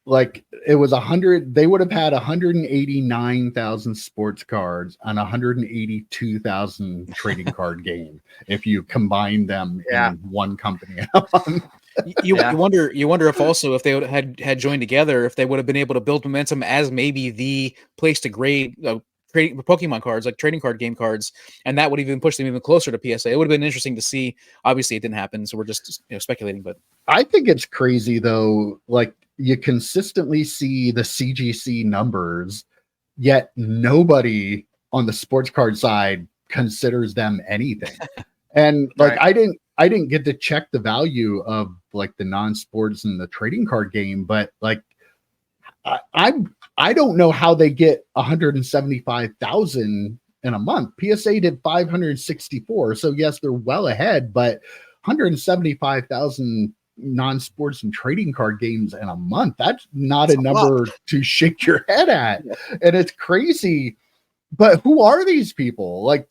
Speaker 1: like it was 100. They would have had 189,000 sports cards and 182,000 trading card game if you combine them in one company.
Speaker 3: You wonder if also if they would had joined together, if they would have been able to build momentum as maybe the place to grade Pokemon cards, like trading card game cards, and that would even push them even closer to PSA. It would have been interesting to see. Obviously, it didn't happen, so we're just speculating. But
Speaker 1: I think it's crazy though. Like you consistently see the CGC numbers, yet nobody on the sports card side considers them anything. And like I didn't get to check the value of like the non-sports and the trading card game, but like I don't know how they get 175,000 in a month. PSA did 564, so yes, they're well ahead, but 175,000 non-sports and trading card games in a month, that's not a number to shake your head at. And it's crazy. But who are these people? Like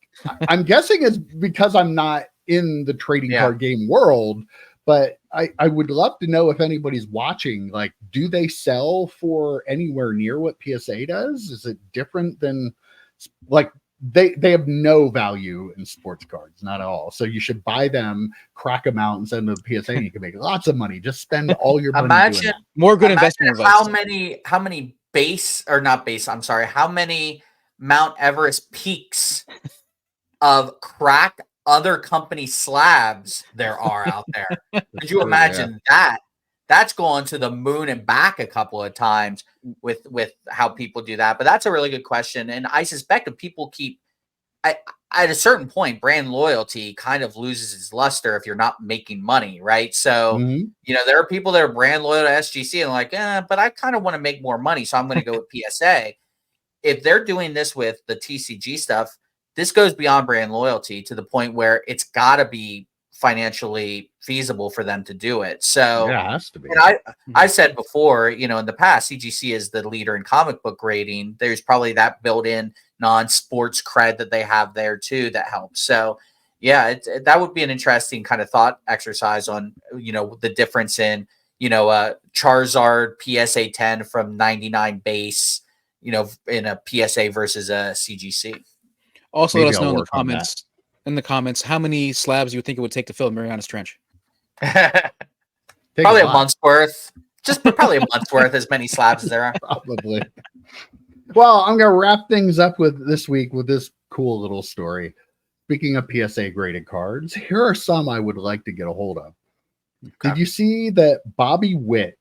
Speaker 1: I'm guessing it's because I'm not in the trading card game world, but I would love to know if anybody's watching, like, do they sell for anywhere near what PSA does? Is it different than like they have no value in sports cards, not at all. So you should buy them, crack them out, and send them to PSA, and you can make lots of money. Just spend all your money doing that.
Speaker 3: More good investment advice.
Speaker 2: How many how many Mount Everest peaks of cracked other company slabs there are out there? Could you imagine that? That's going to the moon and back a couple of times with how people do that. But that's a really good question. And I suspect if people at a certain point, brand loyalty kind of loses its luster if you're not making money, right? So, there are people that are brand loyal to SGC and like, but I kind of want to make more money, so I'm going to go with PSA. If they're doing this with the TCG stuff, this goes beyond brand loyalty to the point where it's got to be financially feasible for them to do it. So
Speaker 1: it has to be.
Speaker 2: And I said before, in the past, CGC is the leader in comic book grading. There's probably that built-in non-sports cred that they have there too that helps. So yeah, that would be an interesting kind of thought exercise on, the difference in, Charizard PSA 10 from 99 base, in a PSA versus a CGC.
Speaker 3: Also, let us know in the comments how many slabs you would think it would take to fill Mariana's Trench.
Speaker 2: Probably a month's worth. Just probably a month's worth, as many slabs as there are.
Speaker 1: Probably. Well, I'm gonna wrap things up with this week with this cool little story. Speaking of PSA graded cards, here are some I would like to get a hold of.
Speaker 2: Okay.
Speaker 1: Did you see that Bobby Witt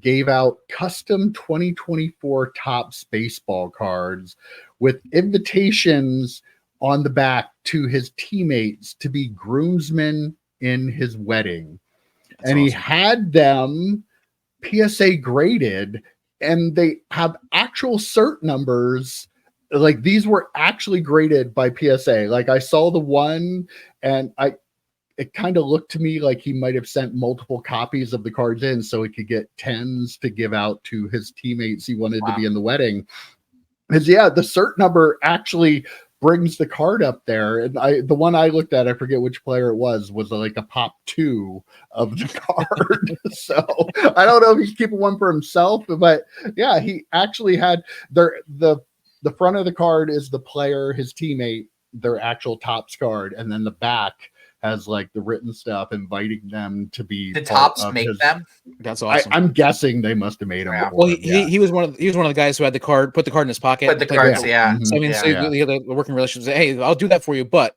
Speaker 1: gave out custom 2024 Topps baseball cards with invitations on the back to his teammates to be groomsmen in his wedding?
Speaker 3: That's
Speaker 1: and he
Speaker 3: awesome.
Speaker 1: had them PSA graded, and they have actual cert numbers. Like these were actually graded by PSA. Like I saw the one, and it kind of looked to me like he might have sent multiple copies of the cards in so he could get 10s to give out to his teammates he wanted to be in the wedding. Because yeah, the cert number actually brings the card up there. And the one I looked at, I forget which player it was like a pop 2 of the card. So I don't know if he's keeping one for himself, but yeah, he actually had the front of the card is the player, his teammate, their actual Topps card, and then the back has like the written stuff inviting them to be
Speaker 2: the Topps make them.
Speaker 3: That's awesome.
Speaker 1: I'm guessing they must have made them.
Speaker 2: Yeah.
Speaker 3: Well, he was one of the guys who had the card, put the card in his pocket,
Speaker 2: Put the cards, yeah.
Speaker 3: So I mean, so the working relationship. Hey, I'll do that for you, but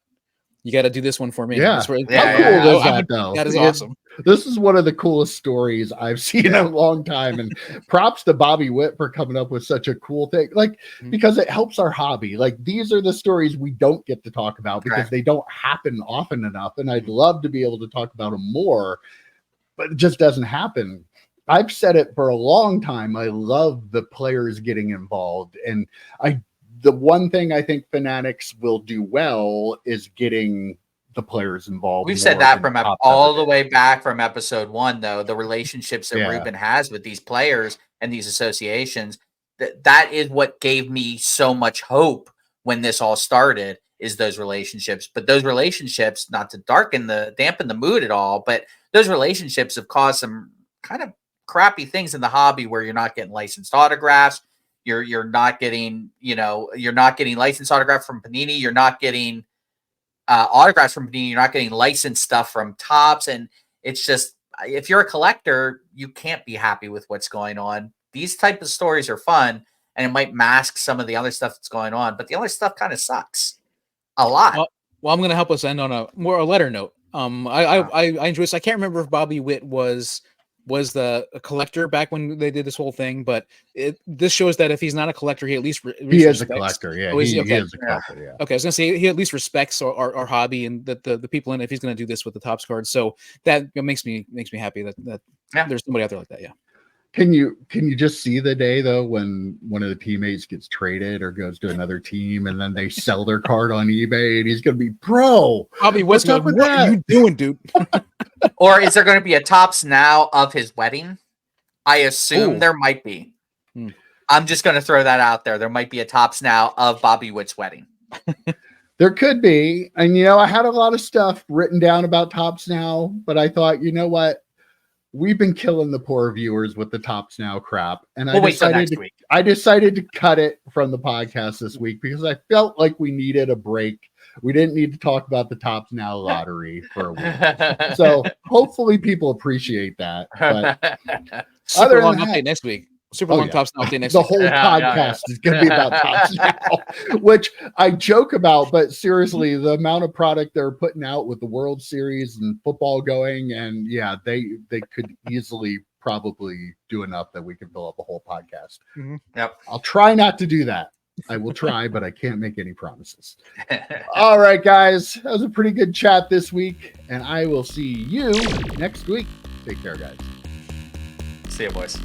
Speaker 3: you got to do this one for me.
Speaker 1: Yeah.
Speaker 3: That's where,
Speaker 1: How cool is that, though?
Speaker 3: That is awesome.
Speaker 1: This is one of the coolest stories I've seen in a long time. And props to Bobby Witt for coming up with such a cool thing. Like, because it helps our hobby. Like, these are the stories we don't get to talk about because they don't happen often enough. And I'd love to be able to talk about them more, but it just doesn't happen. I've said it for a long time. I love the players getting involved. And the one thing I think Fanatics will do well is getting the players involved.
Speaker 2: We've said that from all the way back from episode 1, though, the relationships that Ruben has with these players and these associations, that is what gave me so much hope when this all started, is those relationships. But those relationships, not to dampen the mood at all, but those relationships have caused some kind of crappy things in the hobby where you're not getting licensed autographs. You're not getting, you're not getting licensed autographs from Panini. You're not getting autographs from Panini. You're not getting licensed stuff from Topps. And it's just, if you're a collector, you can't be happy with what's going on. These type of stories are fun, and it might mask some of the other stuff that's going on, but the other stuff kind of sucks a lot.
Speaker 3: Well, I'm going to help us end on a lighter note. I enjoy this. I can't remember if Bobby Witt was a collector back when they did this whole thing, but this shows that if he's not a collector, he at least
Speaker 1: he is a collector. Yeah, he is a collector. Yeah.
Speaker 3: Okay, I was gonna say he at least respects our hobby and the people in it, if he's gonna do this with the Topps cards. So that makes me happy that there's somebody out there like that. Yeah.
Speaker 1: Can you just see the day though when one of the teammates gets traded or goes to another team and then they sell their card on eBay and he's gonna be, bro,
Speaker 3: Bobby, what's up with that? What are you doing, dude?
Speaker 2: Or is there going to be a Topps now of his wedding? I assume there might be. I'm just going to throw that out there. There might be a Topps now of Bobby Witt's wedding.
Speaker 1: There could be. And, I had a lot of stuff written down about Topps now, but I thought, you know what? We've been killing the poor viewers with the Topps Now crap. And I decided to cut it from the podcast this week because I felt like we needed a break. We didn't need to talk about the Topps Now lottery for a week. So hopefully people appreciate that. But
Speaker 3: super long update next week. Super long Topps Now update next week.
Speaker 1: The whole podcast is going to be about Topps Now, which I joke about, but seriously, the amount of product they're putting out with the World Series and football going, and yeah, they could easily probably do enough that we can fill up a whole podcast.
Speaker 3: Mm-hmm.
Speaker 2: Yep.
Speaker 1: I'll try not to do that. I will try, but I can't make any promises. All right, guys. That was a pretty good chat this week, and I will see you next week. Take care, guys.
Speaker 2: See you, boys.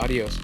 Speaker 3: Adios.